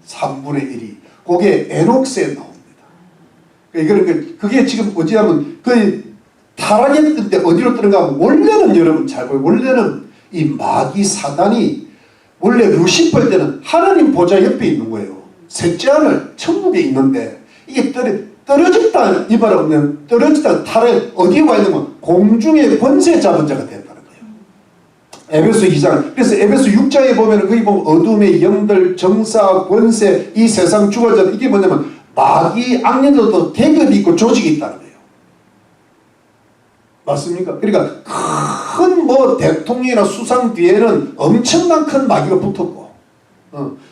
3분의 1이. 그게 에녹스에 나옵니다. 그러니까 그게 지금 어찌하면 그 타락했을 때 어디로 들어가 하면 원래는 여러분 잘 보여요. 원래는 이 마귀 사단이 원래 루시퍼일 때는 하나님 보좌 옆에 있는 거예요. 셋째 하늘 천국에 있는데 이게 떨어졌다 이 말 없는 떨어졌다 타락 어디에 와 있는 건 공중의 권세 잡은 자가 된다는 거예요. 에베소 2장. 그래서 에베소 6장에 보면 거기 보면 어둠의 영들 정사 권세 이 세상 주관자 이게 뭐냐면 마귀 악령들도 계급이 있고 조직이 있다는 거예요. 맞습니까? 그러니까 큰 뭐 대통령이나 수상 뒤에는 엄청난 큰 마귀가 붙었고,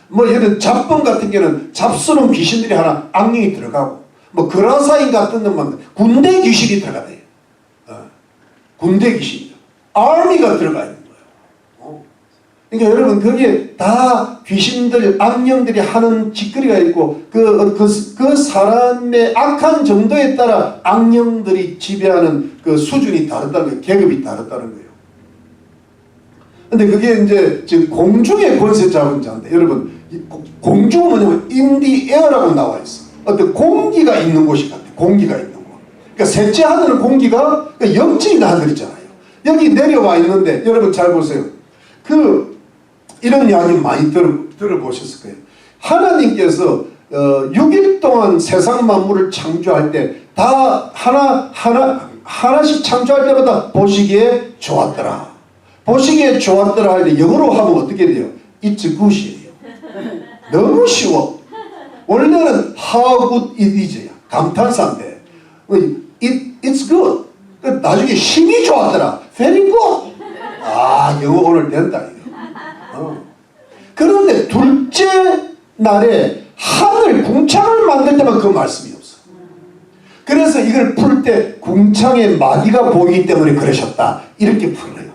뭐 이런 잡범 같은 경우는 잡스러운 귀신들이 하나 악령이 들어가고, 뭐 그라사인 같은 놈은 군대 귀신이 들어가대요. 군대 귀신, 아미가 들어가 있는 거예요. 그러니까 여러분 거기에 다 귀신들, 악령들이 하는 짓거리가 있고 그 사람의 악한 정도에 따라 악령들이 지배하는 그 수준이 다르다는 거예요. 계급이 다르다는 거예요. 근데 그게 이제 지금 공중의 권세 잡은 자인데, 여러분 공중은 뭐냐면 인디에어라고 나와 있어. 어떤 공기가 있는 곳이 같아. 공기가 있는 곳. 그러니까 셋째 하늘은 공기가 영적인 하늘이잖아요. 여기 내려와 있는데 여러분 잘 보세요. 이런 이야기 많이 들어보셨을 거예요. 하나님께서 6일 동안 세상 만물을 창조할 때 다 하나씩 창조할 때마다 보시기에 좋았더라. 보시기에 좋았더라 할 때 영어로 하면 어떻게 돼요? It's good이에요. 너무 쉬워. 원래는 how good it is야. 감탄사인데 it's good. 나중에 힘이 좋았더라. very good. 영어 오늘 된다 이거. 그런데 둘째 날에 하늘 궁창을 만들 때만 그 말씀이 없어. 그래서 이걸 풀 때 궁창에 마귀가 보이기 때문에 그러셨다 이렇게 풀어요.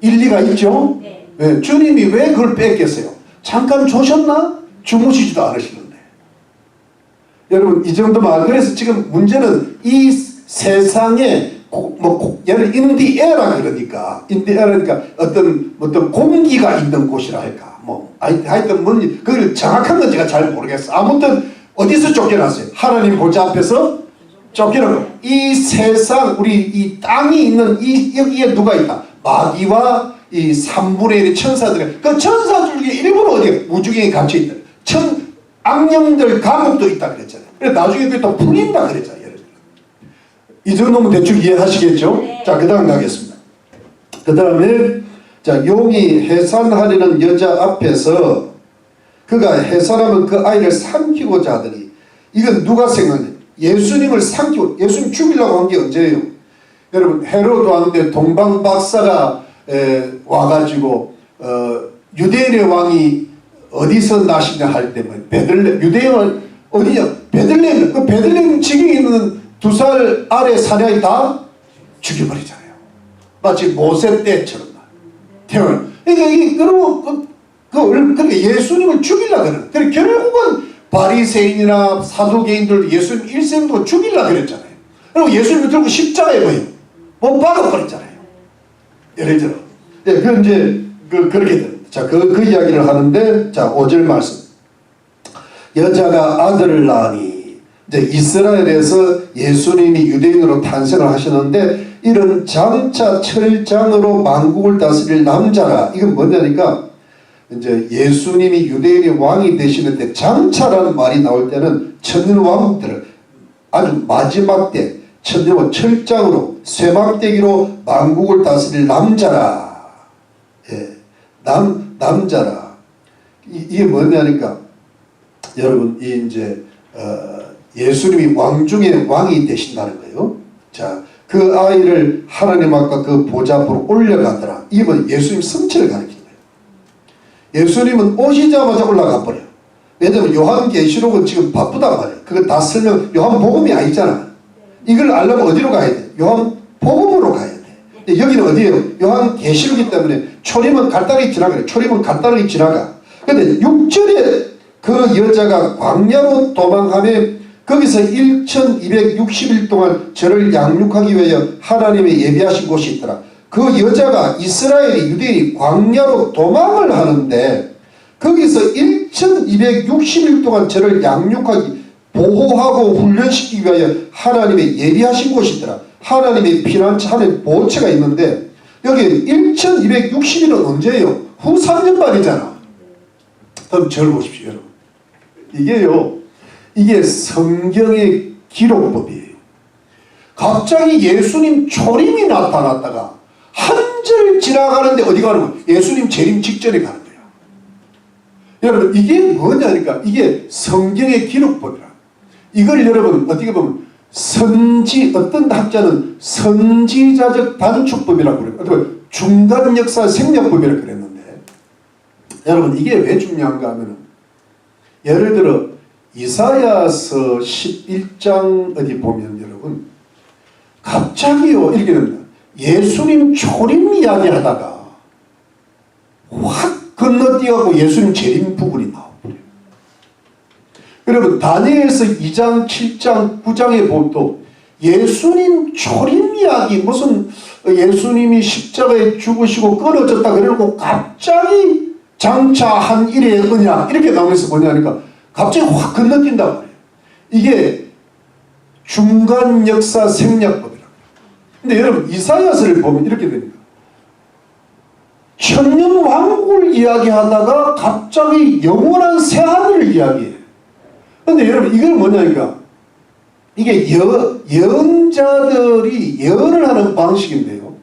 일리가 있죠? 네. 주님이 왜 그걸 뺐겠어요? 잠깐 조셨나? 주무시지도 않으시는데. 여러분 이 정도만. 그래서 지금 문제는 이 세상에 얘를 인디에라 그러니까 어떤 공기가 있는 곳이라 할까, 하여튼 그걸 정확한 건 제가 잘 모르겠어. 아무튼 어디서 쫓겨났어요? 하나님 보좌 앞에서 쫓겨나고, 이 세상 우리 이 땅이 있는 여기에 누가 있다? 마귀와 이 3분의 1의 천사들. 그 천사들 중에 일부는 어디에 우주경에 갇혀 있다. 악령들 감옥도 있다 그랬잖아요. 그래서 나중에 그게 또 풀린다 그랬잖아요. 이 정도면 대충 이해하시겠죠? 네. 자, 그 다음 가겠습니다. 그 다음에, 자, 용이 해산하려는 여자 앞에서 그가 해산하면 그 아이를 삼키고자 하더니, 이건 누가 생각해요? 예수님을 삼키고, 예수님 죽이려고 한 게 언제예요? 여러분, 헤로드 왕때 동방 박사가 와가지고, 유대인의 왕이 어디서 나시냐 할 때, 베들레헴, 유대인은 어디냐? 베들레헴, 그 베들레헴 지경에 있는 2살 아래 사냥이 다 죽여버리잖아요. 마치 모세 때처럼 태어나. 그러니까 예수님을 죽이려고 그러는. 그러니까 결국은 바리새인이나 사두개인들도 예수님 일생도 죽이려고 그랬잖아요. 그리고 예수님을 들고 십자가에 못 박아버렸잖아요. 예를 들어. 네, 그 이제 그렇게 됩니다. 자, 그 이야기를 하는데, 자, 5절 말씀. 여자가 아들을 낳으니, 이제 이스라엘에서 예수님이 유대인으로 탄생을 하셨는데, 이런 장차 철장으로 만국을 다스릴 남자라. 이건 뭐냐니까, 이제 예수님이 유대인의 왕이 되시는데 장차라는 말이 나올 때는 천년왕국들을 아주 마지막 때 천년왕 철장으로 쇠막대기로 만국을 다스릴 남자라. 예, 남자라. 이게 뭐냐니까, 여러분 이 이제 예수님이 왕 중에 왕이 되신다는 거예요. 자, 그 아이를 하나님 앞과 그 보좌 앞으로 올려가더라. 이건 예수님 성체를 가리키는 거예요. 예수님은 오시자마자 올라가 버려요. 왜냐면 요한계시록은 지금 바쁘단 말이에요. 그거 다 설명, 요한복음이 아니잖아. 이걸 알려면 어디로 가야 돼? 요한복음으로 가야 돼. 여기는 어디예요? 요한계시록이기 때문에 초림은 간단하게 지나가요. 초림은 간단하게 지나가. 근데 6절에 그 여자가 광야로 도망하며 거기서 1260일 동안 저를 양육하기 위하여 하나님의 예비하신 곳이 있더라. 그 여자가 이스라엘이 유대인이 광야로 도망을 하는데 거기서 1260일 동안 저를 양육하기, 보호하고 훈련시키기 위하여 하나님의 예비하신 곳이 있더라. 하나님의 피난처, 하나님의 보호처가 있는데 여기 1260일은 언제예요? 후 3년 만이잖아. 그럼 저를 보십시오, 여러분. 이게 성경의 기록법이에요. 갑자기 예수님 초림이 나타났다가 한 절 지나가는데 어디 가는 거예요? 예수님 재림 직전에 가는 거예요. 여러분 이게 뭐냐니까, 이게 성경의 기록법이라. 이걸 여러분 어떻게 보면 어떤 학자는 선지자적 단축법이라고 그래요. 어떤 중간 역사 생략법이라고 그랬는데, 여러분 이게 왜 중요한가 하면, 예를 들어 이사야서 11장 어디 보면 여러분 갑자기요 이렇게 됩니다. 예수님 초림 이야기하다가 확 건너뛰어가고 예수님 재림 부분이 나와버려요. 여러분 다니엘서 2장 7장 9장에 보면 예수님 초림 이야기, 무슨 예수님이 십자가에 죽으시고 끊어졌다 그래놓고 갑자기 장차 한 일의 언약 이렇게 나오면서 뭐냐니까 갑자기 확 건너뛴다고 그래요. 이게 중간 역사 생략법이라고. 근데 여러분 이사야서를 보면 이렇게 됩니다. 천년 왕국을 이야기하다가 갑자기 영원한 새하늘을 이야기해요. 근데 여러분 이건 뭐냐니까 이게 예언자들이 예언을 하는 방식인데요.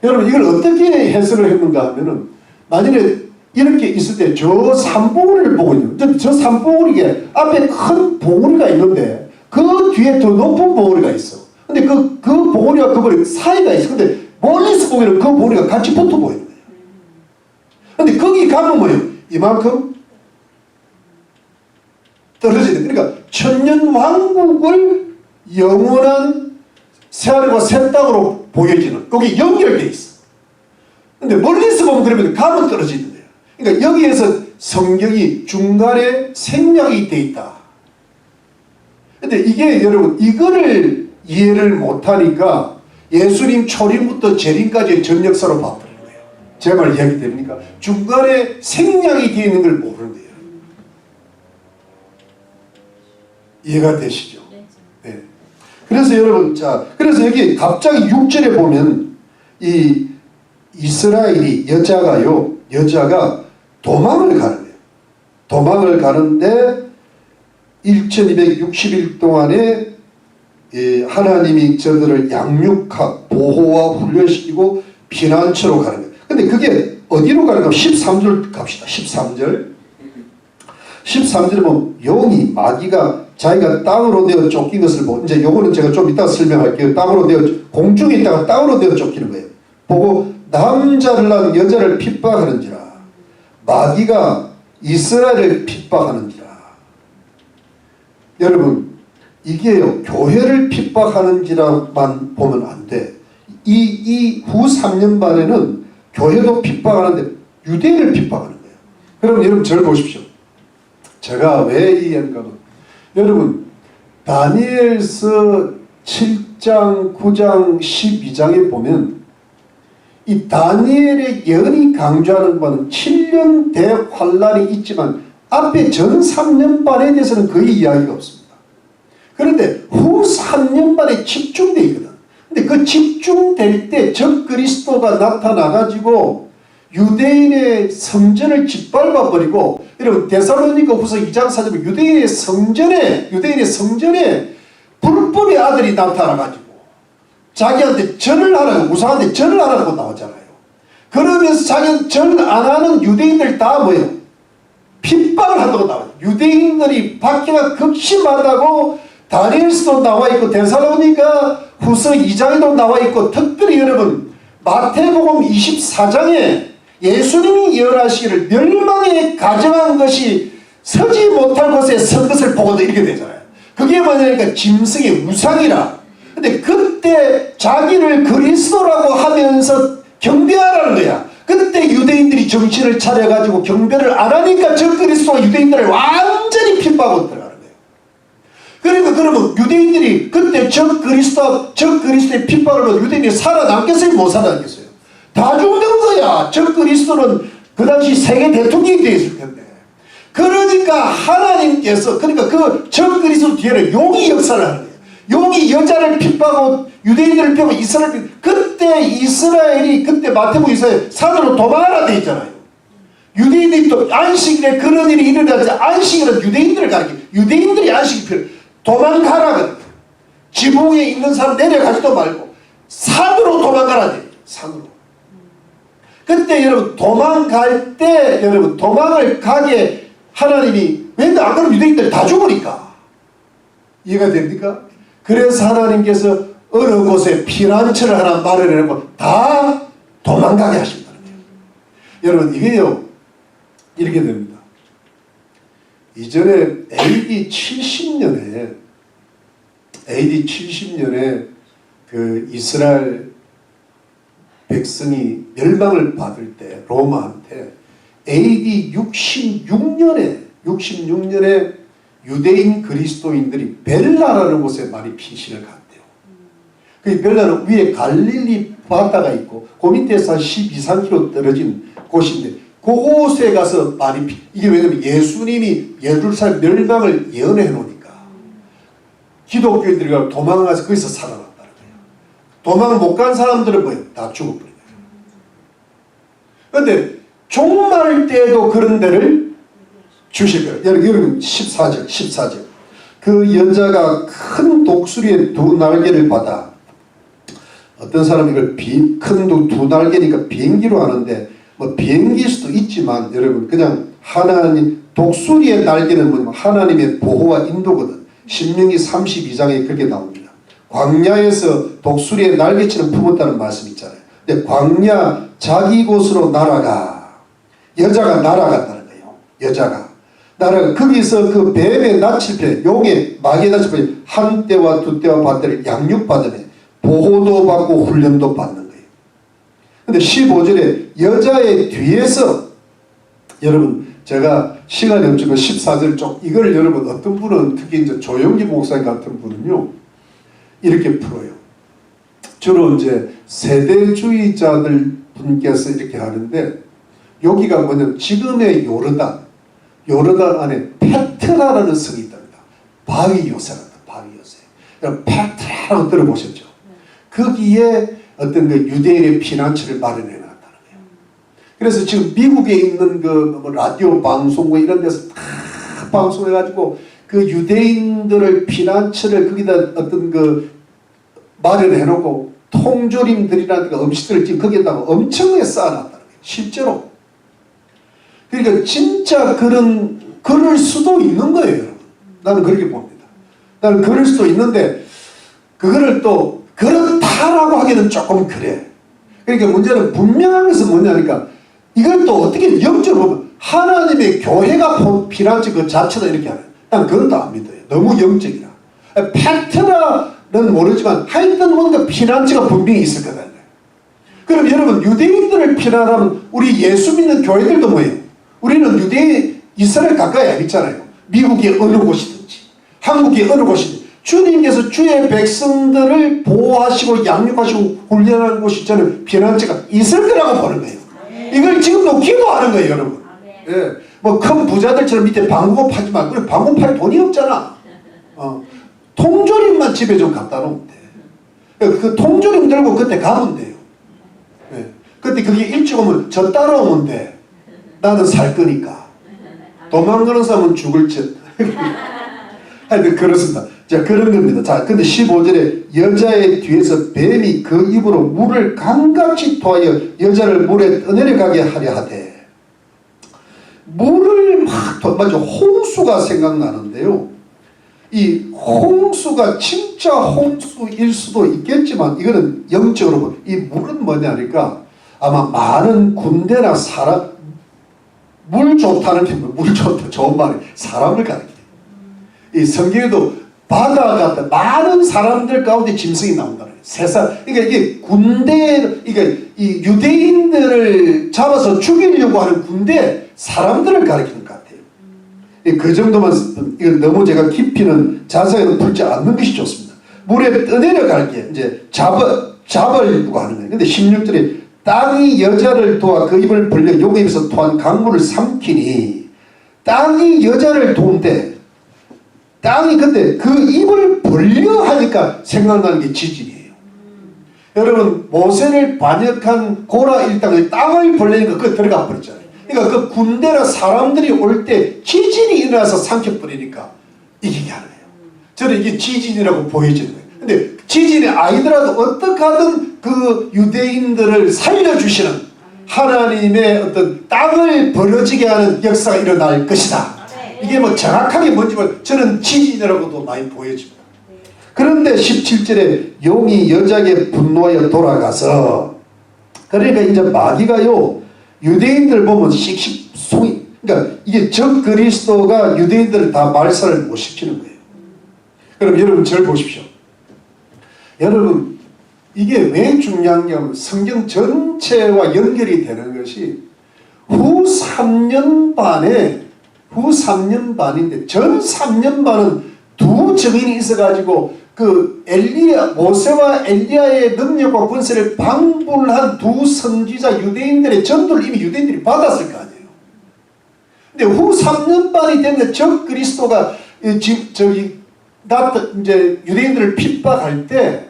여러분 이걸 어떻게 해석을 했는가 하면은, 만일에 이렇게 있을 때 저 산봉우리를 보고 있는, 저 산봉우리에 앞에 큰 봉우리가 있는데 그 뒤에 더 높은 봉우리가 있어. 근데 그 봉우리와 그 봉우리 사이가 있어. 근데 멀리서 보면 그 봉우리가 같이 붙어 보이는 거예요. 근데 거기 가면 뭐예요? 이만큼 떨어지는. 그러니까 천년 왕국을 영원한 새하늘과 새 땅으로 보여지는, 거기 연결되어 있어. 근데 멀리서 보면 그러면 가면 떨어지는 거예요. 그러니까 여기에서 성경이 중간에 생략이 되어 있다. 근데 이게 여러분 이거를 이해를 못하니까 예수님 초림부터 재림까지의 전 역사로 바꾸는 거예요. 제 말 이해하게 됩니까? 중간에 생략이 되어 있는 걸 모르는 거예요. 이해가 되시죠? 네. 그래서 여러분, 그래서 여기 갑자기 6절에 보면 이 이스라엘이 여자가 도망을 가는 거예요. 도망을 가는데 1260일 동안에 하나님이 저들을 양육하고 보호와 훈련시키고 피난처로 가는 거예요. 근데 그게 어디로 가는가? 13절 갑시다. 13절에 보면 용이, 마귀가 자기가 땅으로 내어 쫓긴 것을 보고, 이제 요거는 제가 좀 이따 설명할게요. 땅으로 내어, 공중에 있다가 땅으로 내어 쫓기는 거예요. 보고 남자를 낳은 여자를 핍박하는지라, 마귀가 이스라엘을 핍박하는지라. 여러분 이게요, 교회를 핍박하는지라만 보면 안 돼. 이 후 3년 반에는 교회도 핍박하는데 유대인을 핍박하는 거예요. 그럼 여러분 저를 보십시오. 제가 왜 이해하는가 하면, 여러분 다니엘서 7장 9장 12장에 보면 이 다니엘의 예언이 강조하는 바는 7년 대환란이 있지만 앞에 전 3년 반에 대해서는 거의 이야기가 없습니다. 그런데 후 3년 반에 집중되어 있거든. 근데 그 집중될 때 적 그리스도가 나타나가지고 유대인의 성전을 짓밟아 버리고, 여러분 데살로니가 후서 2장 4절에 유대인의 성전에 불법의 아들이 나타나가지고 자기한테 절을 하라고, 우상한테 절을 하라고 나오잖아요. 그러면서 자기는 절 안 하는 유대인들 다 뭐예요? 핍박을 한다고 나와요. 유대인들이 박해가 극심하다고 다니엘서도 나와있고 데살로니가 후서 2장에도 나와있고, 특별히 여러분 마태복음 24장에 예수님이 예언하시기를 멸망에 가정한 것이 서지 못할 곳에 선 것을 보고도 이렇게 되잖아요. 그게 뭐냐니까 짐승의 우상이라. 근데 그때 자기를 그리스도라고 하면서 경배하라는 거야. 그때 유대인들이 정신을 차려가지고 경배를 안 하니까 적 그리스도가 유대인들을 완전히 핍박하고 들어가는 거예요. 그러니까 그러면 유대인들이 그때 적 그리스도의 핍박을 받고 유대인이 살아남겠어요? 못 살아남겠어요? 다 죽는 거야. 적 그리스도는 그 당시 세계 대통령이 되어 있을 텐데. 그러니까 하나님께서, 그러니까 그 적 그리스도 뒤에는 용이 역사를 하는 거예요. 용이 여자를 핍박하고 유대인들을 핍박하고 이스라엘 그때 이스라엘이, 그때 마태복음 이스라엘 산으로 도망하라 돼 있잖아요. 유대인들이 또 안식일에 그런 일이 일어나지, 안식일은 유대인들을 가르쳐. 유대인들이 안식일 필요, 도망가라. 지붕에 있는 사람 내려가지도 말고 산으로 도망가라 돼. 산으로. 그때 여러분 도망갈 때, 여러분 도망을 가게 하나님이, 왜 안 그러면 유대인들 다 죽으니까. 이해가 됩니까? 그래서 하나님께서 어느 곳에 피난처를 하나 마련해놓고 다 도망가게 하신다는 거예요. 여러분 이게요 이렇게 됩니다. 이전에 AD 70년에 그 이스라엘 백성이 멸망을 받을 때 로마한테 AD 66년에 유대인 그리스도인들이 벨라라는 곳에 많이 피신을 갔대요. 그 벨라는 위에 갈릴리 바다가 있고 그 밑에서 한 12~13km 떨어진 곳인데 그곳에 가서 많이 이게 왜냐면 예수님이 예루살렘 멸망을 예언해 놓으니까 기독교인들이 도망가서 거기서 살아났다는 거예요. 도망 못 간 사람들은 뭐예요? 다 죽어버린 거예요. 그런데 종말 때도 그런 데를 주실 거예요. 여러분 14절 그 여자가 큰 독수리의 두 날개를 받아 어떤 사람이 이걸 큰 두 날개니까 비행기로 하는데 뭐 비행기일 수도 있지만 여러분 그냥 하나님 독수리의 날개는 뭐냐면 하나님의 보호와 인도거든. 신명기 32장에 그렇게 나옵니다. 광야에서 독수리의 날개처럼 품었다는 말씀 있잖아요. 근데 광야 자기 곳으로 날아가 여자가 날아갔다는 거예요. 여자가 날아가 거기서 그 뱀의 낯을 용의 마귀의 낯을 한 때와 두 때와 반 때를 양육받으며 보호도 받고 훈련도 받는 거예요. 근데 15절에 여자의 뒤에서 여러분 제가 시간이 없지만 14절 쪽 이걸 여러분 어떤 분은 특히 이제 조영기 목사님 같은 분은요 이렇게 풀어요. 주로 이제 세대주의자들 분께서 이렇게 하는데 여기가 뭐냐면 지금의 요르단 안에 페트라라는 성이 있답니다. 바위 요새랍니다. 바위 요새. 페트라라고 들어보셨죠? 거기에 어떤 그 유대인의 피난처를 마련해 놨다는 거예요. 그래서 지금 미국에 있는 그 라디오 방송 이런 데서 다 방송해가지고 그 유대인들을 피난처를 거기다 어떤 그 마련해 놓고 통조림들이라든가 음식들을 지금 거기에다가 엄청나게 쌓아놨다는 거예요. 실제로. 그러니까 진짜 그럴 수도 있는 거예요, 여러분. 나는 그렇게 봅니다. 나는 그럴 수도 있는데 그거를 또 그렇다라고 하기는 조금 그래. 그러니까 문제는 분명한 것은 뭐냐니까 이걸 또 어떻게 영적으로 보면 하나님의 교회가 피난처 그 자체다 이렇게 하는. 난 그것도 안 믿어요. 너무 영적이라. 팩트라는 모르지만 하여튼 뭔가 피난처가 분명히 있을 거다. 그럼 여러분 유대인들을 피난하면 우리 예수 믿는 교회들도 뭐예요? 우리는 유대인 이스라엘 가까이 안 있잖아요. 미국의 어느 곳이든지 한국의 어느 곳이든지 주님께서 주의 백성들을 보호하시고 양육하시고 훈련하는 곳이 있잖아요. 피난처가 있을 거라고 보는 거예요. 이걸 지금도 기도하는 거예요, 여러분. 예. 뭐 큰 부자들처럼 밑에 방구 파지 말고 우리 방구 팔 돈이 없잖아. 통조림만 집에 좀 갖다 놓으면 돼. 그 통조림 들고 그때 가면 돼요. 예. 그때 그게 일찍 오면 저 따라오면 돼. 나는 살 거니까. 도망가는 사람은 죽을 듯. 하여튼 그렇습니다. 자, 그런 겁니다. 자, 근데 15절에 여자의 뒤에서 뱀이 그 입으로 물을 강같이 토하여 여자를 물에 떠내려가게 하려 하되 물을 맞아 홍수가 생각나는데요. 이 홍수가 진짜 홍수일 수도 있겠지만 이거는 영적으로 이 물은 뭐냐니까 아마 많은 군대나 사람 물 좋다는 게 물 좋다 좋은 말이 사람을 가리켜요. 이 성경에도 바다 같다 많은 사람들 가운데 짐승이 나온다는 거예요. 세상 그러니까 이게 군대 그러니까 이 유대인들을 잡아서 죽이려고 하는 군대 사람들을 가리키는 것 같아요. 그 정도만 이건 너무 제가 깊이는 자세히는 풀지 않는 것이 좋습니다. 물에 떠내려갈게 이제 잡으려고 하는 거예요. 근데 16절에 땅이 여자를 도와 그 입을 벌려 용의 입에서 토한 강물을 삼키니 땅이 여자를 도운데 땅이 근데 그 입을 벌려 하니까 생각나는 게 지진이에요. 여러분 모세를 반역한 고라 일당의 땅을 벌리니까 그거 들어가 버렸잖아요. 그러니까 그 군대나 사람들이 올 때 지진이 일어나서 삼켜버리니까 이기게 하는 거예요. 저는 이게 지진이라고 보여지는 거예요. 근데 지진이 아니더라도 어떻게 하든 그 유대인들을 살려주시는 하나님의 어떤 땅을 벌어지게 하는 역사가 일어날 것이다. 이게 뭐 정확하게 뭔지 저는 지진이라고도 많이 보여집니다. 그런데 17절에 용이 여자에게 분노하여 돌아가서, 그러니까 이제 마귀가요 유대인들 보면 씩씩송이, 그러니까 이게 적 그리스도가 유대인들을 다 말살을 못 시키는 거예요. 그럼 여러분 절 보십시오. 여러분 이게 왜 중요하냐면 성경 전체와 연결이 되는 것이 후 3년 반인데 전 3년 반은 두 증인이 있어가지고 그 모세와 엘리야의 능력과 권세를 방불한 두 선지자 유대인들의 전도를 이미 유대인들이 받았을 거 아니에요. 근데 후 3년 반이 되면 적 그리스도가 이제 유대인들을 핍박할 때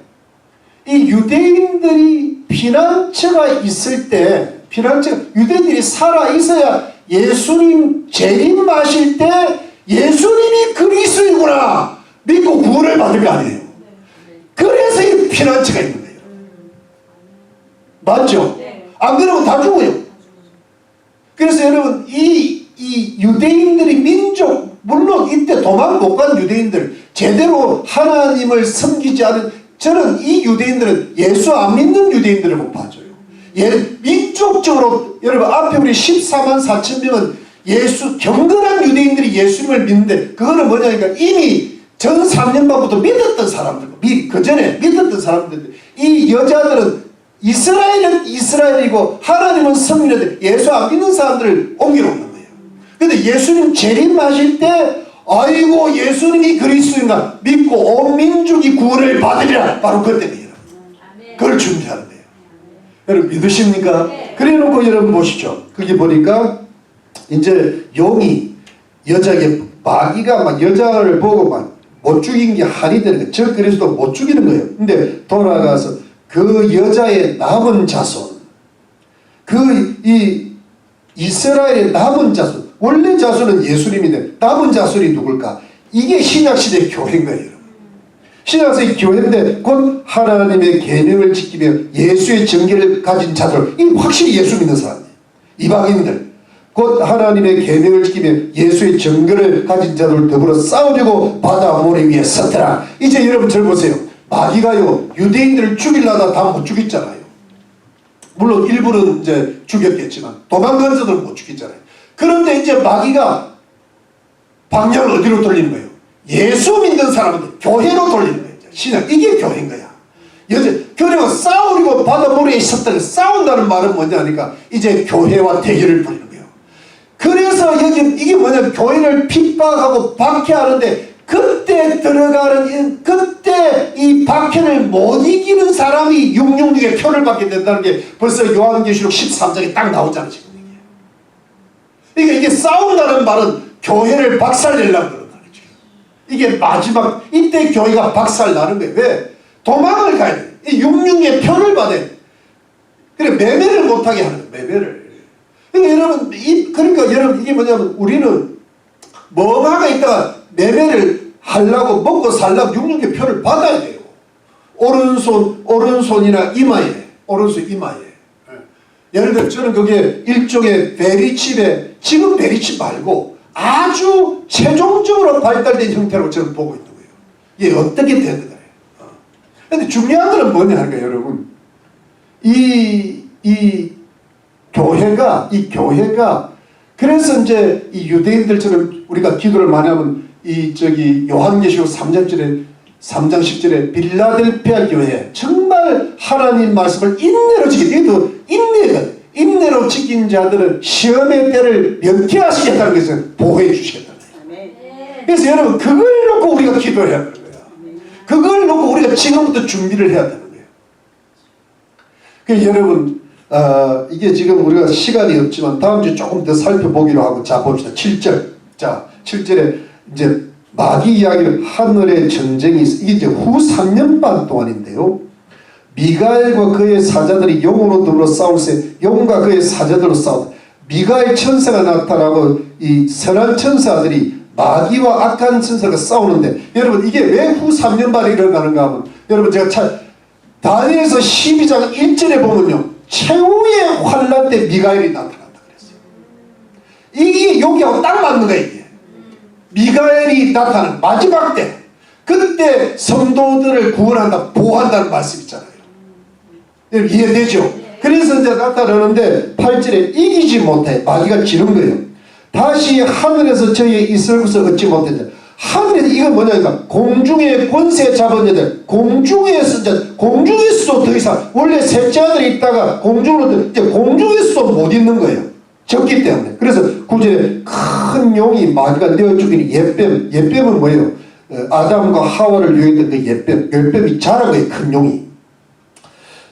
이 유대인들이 피난처가 있을 때 유대인들이 살아 있어야 예수님 재림하실 때 예수님이 그리스도이구나 믿고 구원을 받을 거 아니에요. 그래서 이 피난처가 있는 거예요. 맞죠? 안 그러면 다 죽어요. 그래서 여러분 이 유대인들이 민족, 물론 이때 도망 못 간 유대인들, 제대로 하나님을 섬기지 않은, 저는 이 유대인들은 예수 안 믿는 유대인들을 못 봐줘요. 민족적으로 여러분 앞에 우리 14만 4천 명은 경건한 유대인들이 예수님을 믿는데, 그거는 뭐냐니까 이미 전 3년반부터 믿었던 사람들, 그 전에 믿었던 사람들, 이 여자들은 이스라엘은 이스라엘이고 하나님은 섬기는데 예수 안 믿는 사람들을 옮겨놓는 거예요. 근데 예수님 재림하실 때 아이고 예수님이 그리스도인가 믿고 온 민족이 구원을 받으리라, 바로 그때예요. 그걸 준비하는 거예요. 여러분 믿으십니까? 네. 그래 놓고 여러분 보시죠. 거기 보니까 이제 용이 여자에게, 마귀가 막 여자를 보고 막 못 죽인 게 한이 되는 거예요. 저 그리스도 못 죽이는 거예요. 근데 돌아가서 그 여자의 남은 자손, 이 이스라엘의 남은 자손, 원래 자손은 예수님인데 남은 자손이 누굴까? 이게 신약시대 교회인 거예요. 여러분. 신약시대 교회인데 곧 하나님의 계명을 지키며 예수의 정계를 가진 자들, 이 확실히 예수 믿는 사람이에요. 이방인들, 곧 하나님의 계명을 지키며 예수의 정결을 가진 자들 더불어 싸우려고 바다 모래 위에 섰더라. 이제 여러분 절 보세요. 마귀가요 유대인들을 죽이려다 다 못 죽였잖아요. 물론 일부는 이제 죽였겠지만 도망간 자들은 못 죽였잖아요. 그런데 이제 마귀가 방향을 어디로 돌리는 거예요? 예수 믿는 사람들 교회로 돌리는 거예요. 신약, 이게 교회인 거야. 그리고 싸우려고 바다 모래에 섰다. 싸운다는 말은 뭐냐니까 이제 교회와 대결을 벌이는 거예요. 그래서 이게 뭐냐면 교회를 핍박하고 박해하는데, 그때 그때 이 박해를 못 이기는 사람이 666의 표를 받게 된다는 게 벌써 요한계시록 13장에 딱 나오잖아요. 지금 이게 싸운다는 말은 교회를 박살내려고 그러는 거죠. 이게 마지막, 이때 교회가 박살나는 거예요. 왜? 도망을 가야 돼. 이 666의 표를 받아야 돼. 그래, 매매를 못하게 하는 거예요. 매매를. 그러니까 여러분 이게 뭐냐면 우리는 멍하가 있다가 매매를 하려고, 먹고 살려고 666의 표를 받아야 돼요. 오른손이나 이마에, 오른손 이마에. 예를 들어 저는 그게 일종의 베리칩에, 지금 베리칩 말고 아주 최종적으로 발달된 형태로 저는 보고 있는 거예요. 이게 어떻게 되는 거예요. 근데 중요한 거는 뭐냐 하니까 여러분, 이 교회가 그래서 이제 이 유대인들처럼 우리가 기도를 많이 하면 요한계시록 3장 10절에 빌라델피아 교회 정말 하나님 말씀을 인내로 지키고, 인내로 지킨 자들은 시험의 때를 면케하시겠다는 것을 보호해 주시겠다는 거예요. 그래서 여러분 그걸 놓고 우리가 기도해야 하는 거예요. 그걸 놓고 우리가 지금부터 준비를 해야 되는 거예요. 그래서 여러분 이게 지금 우리가 시간이 없지만 다음 주에 조금 더 살펴보기로 하고, 자 봅시다. 7절. 자 7절에 이제 마귀 이야기는 하늘의 전쟁이 있어. 이게 이제 후 3년 반 동안인데요. 미가엘과 그의 사자들이 용으로 더불어 싸울세 용과 그의 사자들로 싸우다. 미가엘 천사가 나타나고 이 선한 천사들이 마귀와 악한 천사가 싸우는데, 여러분 이게 왜 후 3년 반에 일어나는가 하면, 여러분 제가 다니엘서 12장 1절에 보면요, 최후의 환난 때 미가엘이 나타난다 그랬어요. 이게 여기하고 딱 맞는 거예요. 이게 미가엘이 나타나는 마지막 때, 그때 성도들을 구원한다, 보호한다는 말씀 있잖아요. 이해되죠? 그래서 이제 나타나는데 8절에 이기지 못해 마귀가 지는 거예요. 다시 하늘에서 저희의 있을 것을 얻지 못했다. 하늘에서 이건 뭐냐니까 공중에 권세 잡은 자들, 공중에서도 더 이상 원래 셋째 아들이 있다가 공중으로 이제 공중에서도 못 있는 거예요. 적기 때문에. 그래서 9절에 큰 용이 마귀가 내어 죽이니 옛뱀은 뭐예요? 아담과 하와를 유혹했던 그 옛뱀이 자란 거예요. 큰 용이.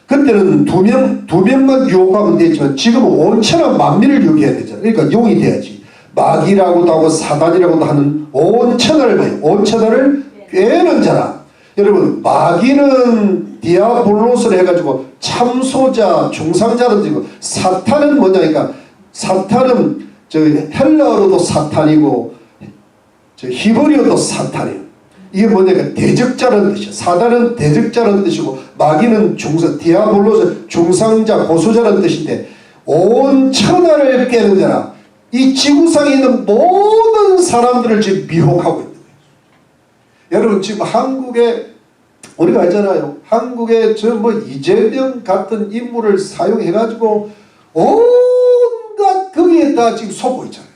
그때는 두 명만 유혹하면 되지만 지금은 온천한 만민을 유혹해야 되잖아요. 그러니까 용이 돼야지. 마귀라고도 하고 사단이라고도 하는 온천하를 뭐예요? 온천하를 꿰는 자라. 여러분 마귀는 디아블로스를 해가지고 참소자, 중상자는 지고 사탄은 뭐냐니까 사탄은 저 헬라어로도 사탄이고 저 히브리어도 사탄이에요. 이게 뭐냐면 대적자라는 뜻이에요. 사단은 대적자라는 뜻이고 마귀는 디아블로스 중상자, 고소자라는 뜻인데 온 천하를 깨는 자라. 이 지구상에 있는 모든 사람들을 지금 미혹하고 있는 거예요. 여러분 지금 한국에 우리가 알잖아요. 한국에 저 뭐 이재명 같은 인물을 사용해가지고 온갖 거기에다 지금 속고 있잖아요.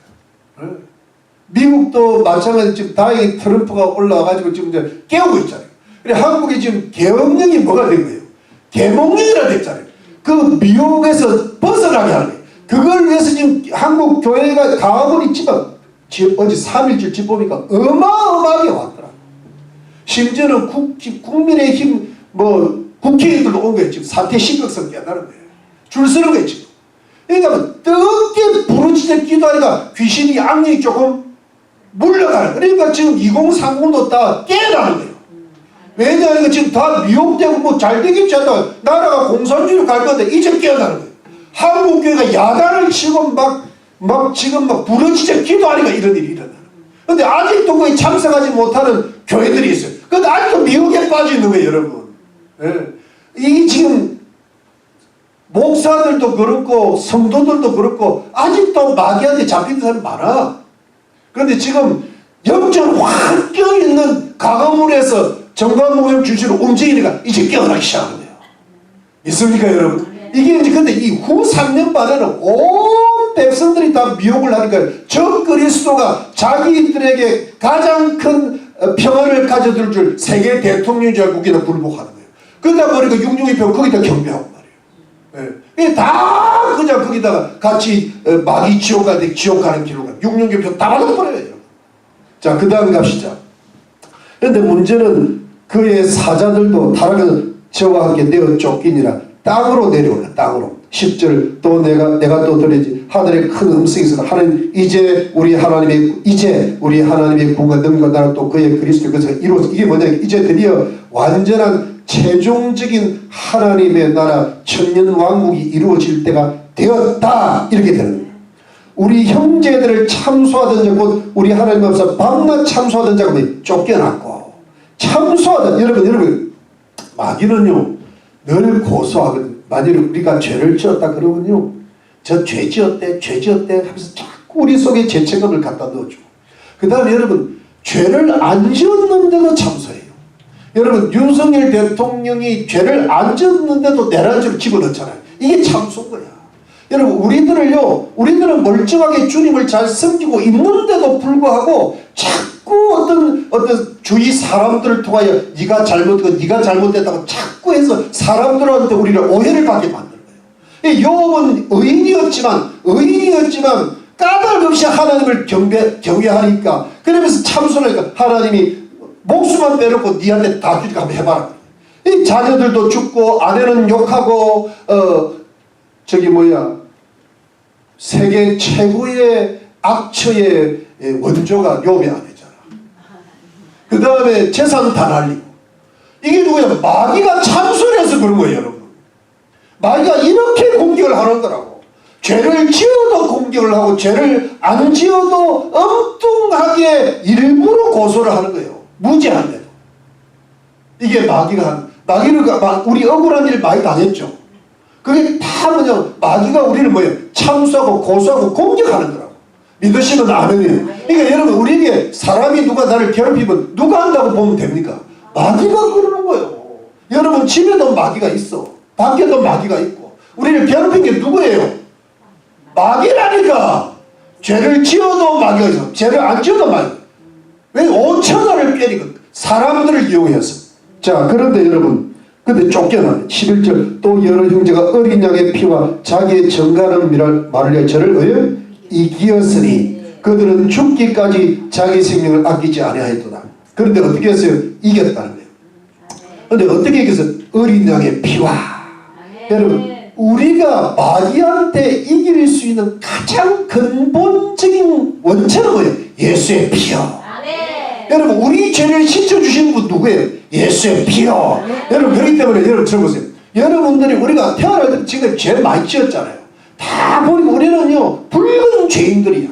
미국도 마찬가지로 지금 다행히 트럼프가 올라와가지고 지금 이제 깨우고 있잖아요. 그래 한국이 지금 계엄령이 뭐가 된 거예요? 계몽령이라 됐잖아요. 그 미혹에서 벗어나게 하는 거예요. 그걸 위해서 지금 한국 교회가 가고는 있지만 어제 3.1절 집 보니까 어마어마하게 왔더라. 심지어는 국민의힘 뭐 국회의원들도 온 거예요. 지금 사태 심각성 깨달은 거예요. 줄 서는 거예요 지금. 그러니까 뜨겁게 부르짖어 기도하니까 귀신이 악령이 조금 물러가는. 그러니까 지금 2030도 다 깨어나는 거예요. 왜냐하면 지금 다 미혹되고 뭐 잘 되겠지 않다. 나라가 공산주의로 갈 건데 이제 깨어나는 거예요. 한국교회가 야단을 치고 지금 부르짖어 기도하니까 이런 일이 일어나는 거예요. 근데 아직도 거의 참석하지 못하는 교회들이 있어요. 근데 아직도 미혹에 빠져 있는 거예요, 여러분. 예. 이게 지금 목사들도 그렇고 성도들도 그렇고 아직도 마귀한테 잡힌 사람이 많아. 그런데 지금 영적 확 껴있는 강화문에서 정관 목사님 주시로 움직이니까 이제 깨어나기 시작하는 거예요. 있습니까 여러분? 이게 이제 근데 이 후 3년 반에는 온 백성들이 다 미혹을 하니까 저 그리스도가 자기들에게 가장 큰 평화를 가져줄 줄 세계 대통령인 줄 알고 거기다 굴복하는 거예요. 그러다 보니까 6.25 거기다 경배하고 말이에요. 예. 다 그냥 거기다가 같이 마귀 지옥 가는데 지옥 가는 길로 가요. 6.25 다 받아버려요. 자, 그 다음 갑시다. 그런데 문제는 그의 사자들도 타락해서 저와 함께 내어 쫓기니라. 땅으로 내려올라. 땅으로. 10절 또 내가 또 들으지 하늘에 큰 음성이 있어서 하나님 이제 우리 하나님의 구원과 능력과 나라 또 그의 그리스도의 것을 이루어서 이게 뭐냐 이제 드디어 완전한 최종적인 하나님의 나라 천년 왕국이 이루어질 때가 되었다 이렇게 되는 거예요. 우리 형제들을 참소하던 자 곧 우리 하나님 앞에서 밤낮 참소하던 자가 쫓겨났고 참소하던 여러분 마귀는요 늘 고소하거든요. 만일 우리가 죄를 지었다 그러면요 저 죄 지었대 하면서 자꾸 우리 속에 죄책감을 갖다 넣어주고 그 다음에 여러분 죄를 안 지었는데도 참소해요. 여러분 윤석열 대통령이 죄를 안 지었는데도 내란죄로 집어넣잖아요. 이게 참소인 거야. 여러분 우리들은 멀쩡하게 주님을 잘 섬기고 있는데도 불구하고 자꾸 어떤 주위 사람들을 통하여 네가 잘못했고 네가 잘못했다고 자꾸 해서 사람들한테 우리를 오해를 받게 만드는 거예요. 욥은 의인이었지만 까닭 없이 하나님을 경외하니까 그러면서 참소하니까 하나님이 목숨만 빼놓고 니한테 다 주니까 한번 해봐라. 이 자녀들도 죽고 아내는 욕하고 세계 최고의 악처의 원조가 욥의 아내잖아. 그 다음에 재산 다 날리고 이게 누구야? 마귀가 참소해서 그런 거예요 여러분. 마귀가 이렇게 공격을 하는 거라고. 죄를 지어도 공격을 하고 죄를 안 지어도 엉뚱하게 일부러 고소를 하는 거예요. 무죄한데도. 이게 마귀는 우리 억울한 일 많이 당했죠. 그게 다 마귀가 우리를 참수하고 고소하고 공격하는 거라고. 믿으시면 아멘이에요. 그러니까 여러분 우리에게 사람이 누가 나를 괴롭히면 누가 한다고 보면 됩니까? 마귀가 그러는 거예요. 여러분 집에도 마귀가 있어. 밖에도 마귀가 있고. 우리를 괴롭힌 게 누구예요? 마귀라니까. 죄를 지어도 마귀가 있어. 죄를 안 지어도 마귀. 왜 5천원을 빼니까 사람들을 이용해서. 자 그런데 여러분 근데 쫓겨나네. 11절 또 여러 형제가 어린 양의 피와 자기의 정가는 말을 위해 저를 이기었으니 그들은 죽기까지 자기 생명을 아끼지 아니하였도다. 그런데 어떻게 했어요? 이겼다는 거예요. 그런데 어떻게 이겼어요? 어린 양의 피와. 여러분 우리가 마귀한테 이길 수 있는 가장 근본적인 원천은 뭐예요? 예수의 피요. 여러분 우리 죄를 씻어주신 분 누구예요? 예수의 피요. 여러분 그렇기 때문에 여러분 들어보세요. 여러분들이 우리가 태어날 때 지금 죄 많이 지었잖아요. 다 보니까 우리는요 붉은 죄인들이야.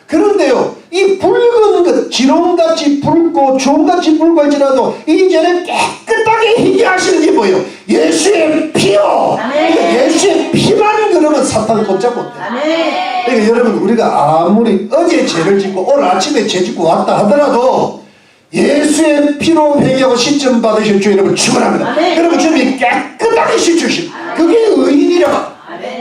그런데요 이 붉은 것 지롱같이 붉고 주홍같이 붉고 할지라도 이 죄를 깨끗하게 희게 하시는 게 뭐예요? 예수의 피요. 그러니까 예수의 피만 그러면 사탄 꼼짝 못해. 그러니까 여러분 우리가 아무리 어제 죄를 짓고 오늘 아침에 죄 짓고 왔다 하더라도 예수의 피로 회개하고 씻음 받으실 주 여러분 축원합니다. 여러분 주님이 깨끗하게 씻으신 그게 의인이라.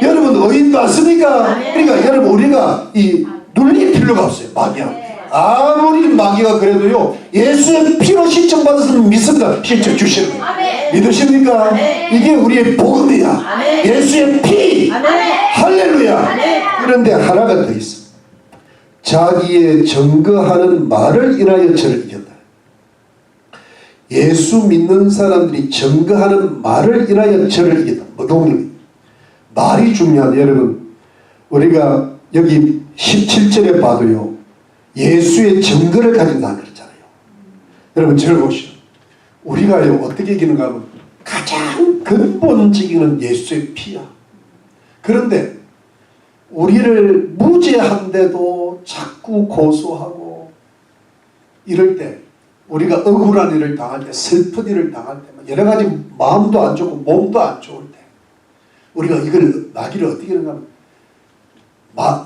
여러분 의인 맞습니까? 그러니까 여러분 우리가 이 눌릴 필요가 없어요. 마귀한테. 아무리 마귀가 그래도요 예수의 피로 씻음 받았으면 믿습니다. 씻어 주시는 거예요. 믿으십니까? 이게 우리의 복음이야. 예수의 피. 할렐루야. 그런데 하나가 더 있어. 자기의 증거하는 말을 인하여 저를 이겼다. 예수 믿는 사람들이 증거하는 말을 인하여 저를 이겼다. 뭐동력 말이 중요한. 여러분 우리가 여기 17절에 봐도요 예수의 증거를 가진다 그랬잖아요. 여러분 저를 보시죠. 우리가요 어떻게 이기는가 하면 가장 근본적인 예수의 피야. 그런데 우리를 무죄한데도 자꾸 고소하고 이럴 때 우리가 억울한 일을 당할 때 슬픈 일을 당할 때 여러 가지 마음도 안 좋고 몸도 안 좋을 때 우리가 이걸 마귀를 어떻게 하는가 하면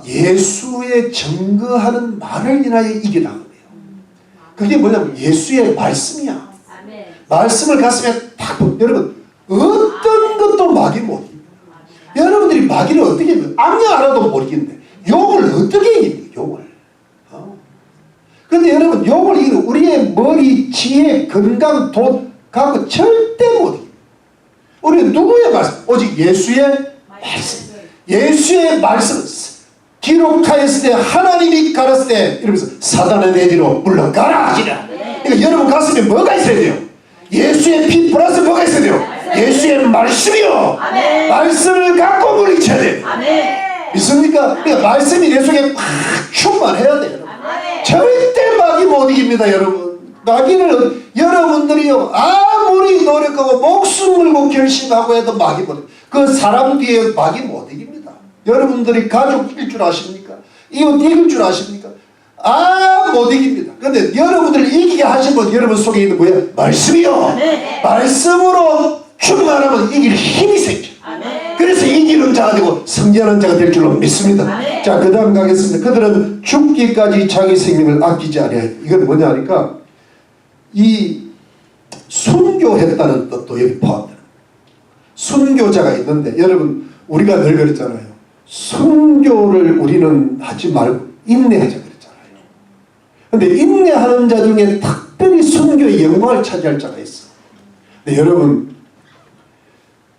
예수의 증거하는 말을 인하여 이기라는 거예요. 그게 뭐냐면 예수의 말씀이야. 말씀을 가슴에 딱 여러분 어떤 것도 마귀 못 이깁니다. 여러분들이 마귀를 어떻게 이겨요? 악령 알아도 못 이기는데 욕을 어떻게 이깁니까? 욕을. 그런데 여러분 욕을 이기는 우리의 머리, 지혜, 건강, 돈 갖고 절대 못 이깁니다. 우리는 누구의 말씀? 오직 예수의 말씀. 예수의 말씀 기록하였을 때 하나님이 가랐을 때 이러면서 사단의 내 뒤로 물러가라 하시라. 그러니까 여러분 가슴에 뭐가 있어야 돼요? 예수의 피 플러스 뭐가 있어야 돼요? 예수의 말씀이요. 말씀을 갖고 물리쳐야 돼요. 믿습니까? 그러니까 말씀이 내 속에 팍 충만해야 돼요. 절대 마귀 못 이깁니다. 여러분 마귀를 여러분들이요 아무리 노력하고 목숨 걸고 결심하고 해도 마귀 못 이깁니다. 그 사람 뒤에 마귀 못 이깁니다. 여러분들이 가족 이길 줄 아십니까? 이웃 이길 줄 아십니까? 못 이깁니다. 그런데 여러분들을 이기게 하신 분 여러분 속에 있는 뭐예요? 말씀이요. 말씀으로 충만하면 이길 힘이 생겨. 그래서 이기는 자가 되고 승리하는 자가 될 줄로 믿습니다. 자, 그 다음 가겠습니다. 그들은 죽기까지 자기 생명을 아끼지 아니하였다. 이건 뭐냐 하니까 이 순교했다는 뜻도 여기 포함돼요. 순교자가 있는데 여러분 우리가 늘 그랬잖아요. 순교를 우리는 하지 말고 인내하자 그랬잖아요. 그런데 인내하는 자 중에 특별히 순교의 영광을 차지할 자가 있어. 근데 여러분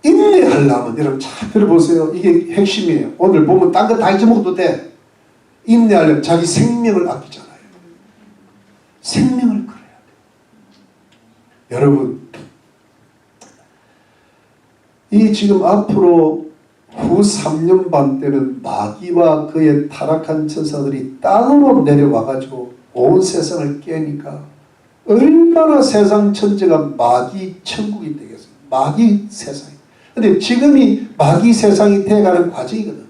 인내하려면 여러분 잘 들어보세요. 이게 핵심이에요. 오늘 보면 딴 거 다 잊어먹어도 돼. 인내하려면 자기 생명을 아끼잖아요. 생명을 걸어야 돼. 여러분 이 지금 앞으로 후 3년 반 때는 마귀와 그의 타락한 천사들이 땅으로 내려와가지고 온 세상을 깨니까 얼마나 세상 천지가 마귀 천국이 되겠어요. 마귀 세상이. 근데 지금이 마귀 세상이 돼가는 과정이거든.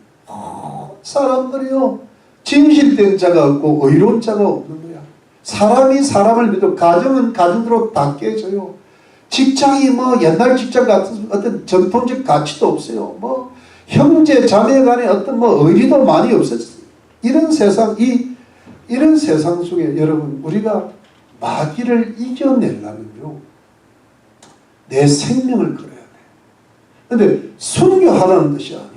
사람들이요 진실된 자가 없고 의로운 자가 없는 거야. 사람이 사람을 믿어 가정은 가정대로 다 깨져요. 직장이 뭐 옛날 직장 같은 어떤 전통적 가치도 없어요. 뭐 형제 자매 간에 어떤 뭐 의리도 많이 없어졌어요. 이런 세상 속에 여러분 우리가 마귀를 이겨내려면요 내 생명을 걸어야 돼. 근데 순교하라는 뜻이 아니고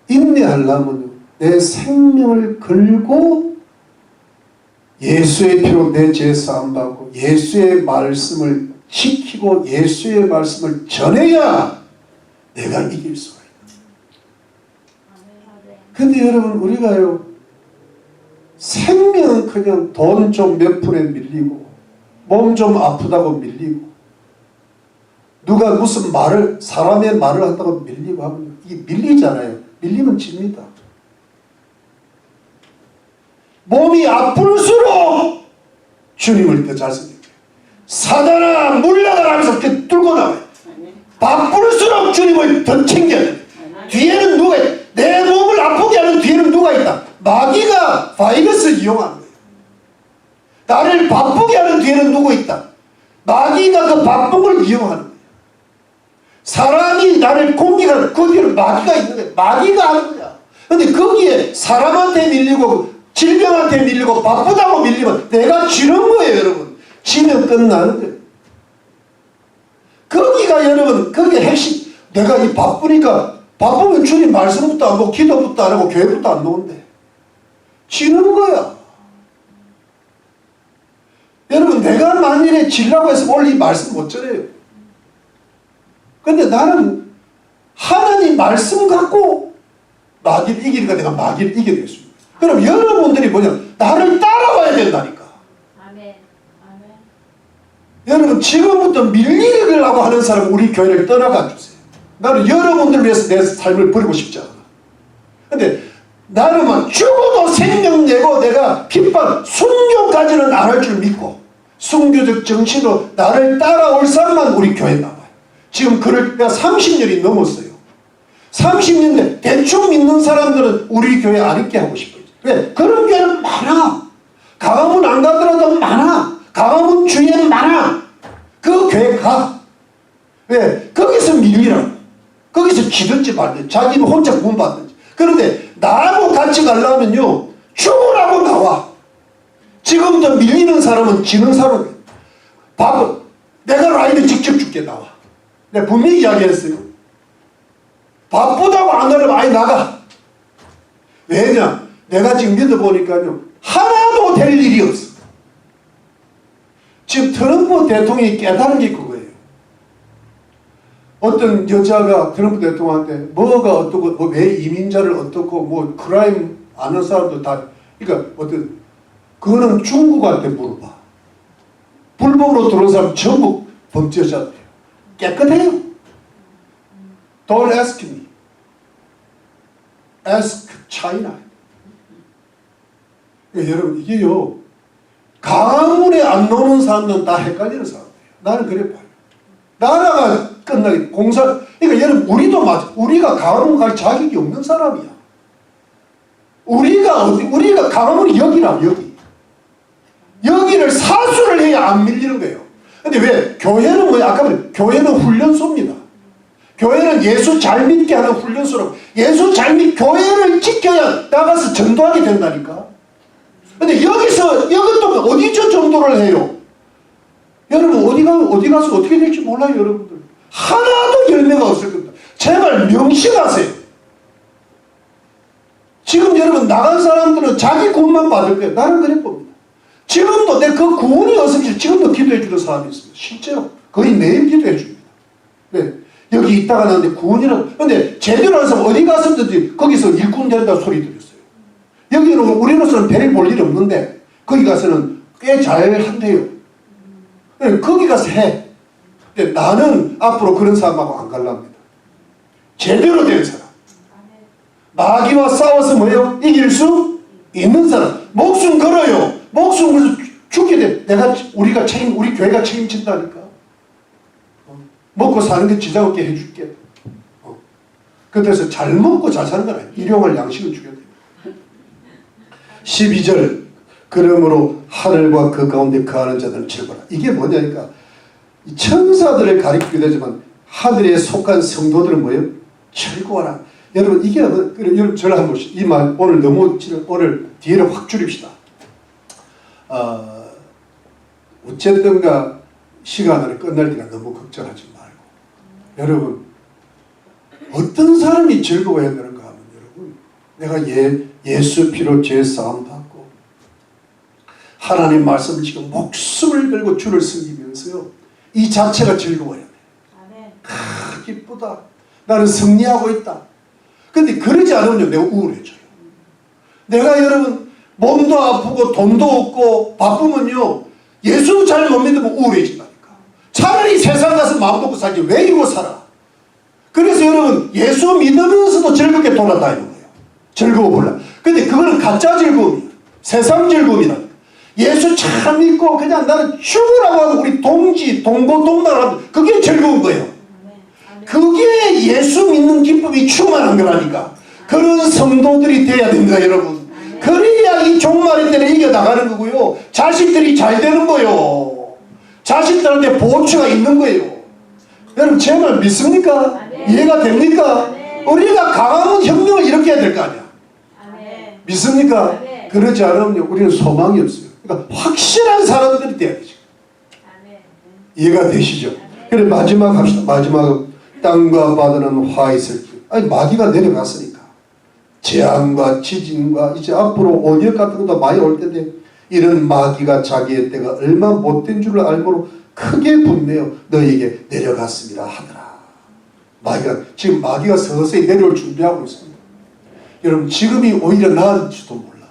인내하려면 내 생명을 걸고 예수의 피로 내 죄 사함 받고 예수의 말씀을 지키고 예수의 말씀을 전해야 내가 이길 수가 있다. 근데 여러분 우리가요 생명은 그냥 돈 좀 몇 푼에 밀리고 몸 좀 아프다고 밀리고 누가 무슨 말을 사람의 말을 한다고 밀리고 하면 이게 밀리잖아요. 밀리면 집니다. 몸이 아플수록 주님을 더 잘생겨요. 사단아 물러가라 하면서 이렇게 뚫고 나와요. 바쁠수록 주님을 더 챙겨야 돼요. 뒤에는 누가 있다. 내 몸을 아프게 하는 뒤에는 누가 있다. 마귀가 바이러스를 이용하는 거예요. 나를 바쁘게 하는 뒤에는 누구 있다. 마귀가 그 바쁜 걸 이용하는 거예요. 사람이 나를 공격하는 그 뒤에는 마귀가 있는 거예요. 마귀가 하는 거야. 근데 거기에 사람한테 밀리고 질병한테 밀리고 바쁘다고 밀리면 내가 지는 거예요. 여러분 지면 끝나는 거예요. 거기가 여러분 그게 핵심. 내가 이 바쁘니까 바쁘면 주님 말씀부터 안 보고 기도부터 안 하고 교회부터 안 나온대. 지는 거야. 여러분 내가 만일에 질라고 해서 원래 이 말씀 못 전해요. 근데 나는 하나님 말씀 갖고 마귀를 이기니까 내가 마귀를 이겨내겠습니다. 그럼 여러분들이 뭐냐 나를 따라와야 된다니까. 아멘. 아멘. 여러분 지금부터 밀리려고 하는 사람은 우리 교회를 떠나가 주세요. 나는 여러분들을 위해서 내 삶을 버리고 싶지 않아. 근데 나는 막 죽어도 생명 내고 내가 핍박 순교까지는 안 할 줄 믿고 순교적 정신으로 나를 따라올 사람만 우리 교회에 나와요. 지금 그럴 때가 30년이 넘었어요. 30년대 대충 믿는 사람들은 우리 교회 안 있게 하고 싶어요. 왜? 그런 교회는 많아. 강화문 안 가더라도 많아. 강화문 주위에는 많아. 그 교회 가. 왜? 거기서 밀리라고. 거기서 지든지 말든지 자기는 혼자 구원받든지. 그런데 나하고 같이 가려면요 죽으라고 나와. 지금부터 밀리는 사람은 지는 사람이에요. 바보. 내가 라이드 직접 죽게 나와. 내가 분명히 이야기했어요. 바쁘다고 안 하려면 아예 나가. 왜냐? 내가 지금 믿어보니까요 하나도 될 일이 없어. 지금 트럼프 대통령이 깨달은 게 그거예요. 어떤 여자가 트럼프 대통령한테 뭐가 어떻고 뭐 왜 이민자를 어떻고 뭐 크라임 아는 사람도 다 그러니까 어떤 그거는 중국한테 물어봐. 불법으로 들어온 사람 전부 범죄자들이에요. 깨끗해요. Don't ask me. Ask China. 그러니까 여러분 이게요 강화문에 안 노는 사람들은 다 헷갈리는 사람이에요. 나는 그래 봐요. 나라가 끝나게 공사 그러니까 여러분 우리도 맞아. 우리가 강화문 갈 자격이 없는 사람이야. 우리가 강화문이 여기라 여기. 여기를 사수를 해야 안 밀리는 거예요. 근데 왜? 교회는 뭐야? 아까 말했 교회는 훈련소입니다. 교회는 예수 잘 믿게 하는 훈련소라고. 예수 잘 믿 교회를 지켜야 나가서 전도하게 된다니까. 근데 여기서 이것도 어디 저 정도를 해요? 여러분 어디 가서 어떻게 될지 몰라요. 여러분들 하나도 열매가 없을 겁니다. 제발 명심하세요. 지금 여러분 나간 사람들은 자기 구원만 받을 거예요. 나는 그래 봅니다. 지금도 내 그 구원이 없으면 지금도 기도해 주는 사람이 있습니다. 실제로 거의 매일 기도해 줍니다. 네. 여기 있다가 나는데 구원이라고. 근데 제대로 하는 사람 어디 가서든지 거기서 일꾼 된다고 소리 들었어요. 여기는 우리로서는 별 볼 일이 없는데 거기 가서는 꽤 잘 한대요. 네, 거기 가서 해. 근데 나는 앞으로 그런 사람하고 안 갈랍니다. 제대로 된 사람. 마귀와 싸워서 뭐예요? 이길 수 있는 사람. 목숨 걸어요. 목숨 걸어서 죽게 돼. 우리 교회가 책임진다니까. 먹고 사는 게 지장 없게 해줄게. 그래서 잘 먹고 잘 사는 건 아니에요. 일용할 양식을 주게 돼요. 12절 그러므로 하늘과 그 가운데 거하는 자들을 철거라. 이게 뭐냐니까 천사들을 가리키게 되지만 하늘에 속한 성도들은 뭐예요? 철거하라. 여러분 이게 여러분 저를 한번 보시죠. 이 말 오늘 너무 오늘 뒤를 확 줄입시다. 어쨌든가 시간을 끝날 때가 너무 걱정하지 말고 여러분 어떤 사람이 즐거워야 되는가 하면 여러분 내가 예수 피로 죄 사함 받고 하나님 말씀을 지금 목숨을 걸고 주를 섬기면서요 이 자체가 즐거워야 돼. 아멘. 기쁘다. 나는 승리하고 있다. 근데 그러지 않으면 내가 우울해져요. 내가 여러분 몸도 아프고 돈도 없고 바쁘면요 예수도 잘 못 믿으면 우울해진다니까. 차라리 세상 가서 마음 놓고 살지 왜 이러고 살아. 그래서 여러분 예수 믿으면서도 즐겁게 돌아다니는 거예요. 즐거워 보려. 근데 그거는 가짜 즐거움이에요. 세상 즐거움이라니까. 예수 참 믿고 그냥 나는 휴무라고 하고 우리 동고동락을 하면 그게 즐거운 거예요. 그게 예수 믿는 기쁨이 충만한 거라니까. 그런 성도들이 돼야 됩니다 여러분. 그래야 이 종말의 때를 이겨나가는 거고요. 자식들이 잘 되는 거예요. 자식들한테 보호처가 있는 거예요. 여러분 제 말 믿습니까? 이해가 됩니까? 우리가 강하면 혁명을 일으켜야 될 거 아니야. 믿습니까? 그러지 않으면 우리는 소망이 없어요. 그러니까 확실한 사람들이 돼야 되죠. 이해가 되시죠? 그래 마지막 합시다. 마지막은 땅과 바다는 화 있을 길. 아니 마귀가 내려갔으니까 재앙과 지진과 이제 앞으로 온역 같은 것도 많이 올 텐데 이런 마귀가 자기의 때가 얼마 못된 줄을 알므로 크게 분내어 너에게 내려갔습니다 하더라. 지금 마귀가 서서히 내려올 준비하고 있습니다. 여러분 지금이 오히려 나을지도 몰라.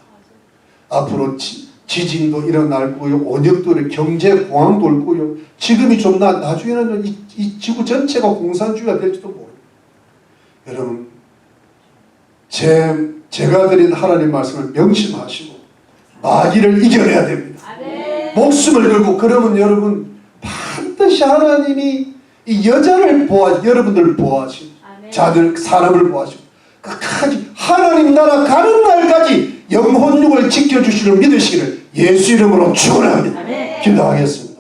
앞으로 지진도 일어날 거요. 온역도 경제 공황도 올 거요. 지금이 좀 나중에는 이 지구 전체가 공산주의가 될지도 모릅니다. 여러분 제가 드린 하나님 말씀을 명심하시고 마귀를 이겨내야 됩니다. 목숨을 걸고 그러면 여러분 반드시 하나님이 이 여자를 여러분들을 보호하시고 자들 사람을 보호하시고 끝까지 하나님 나라 가는 날까지 영혼육을 지켜주시는 믿으시기를 예수 이름으로 축원합니다. 기도하겠습니다.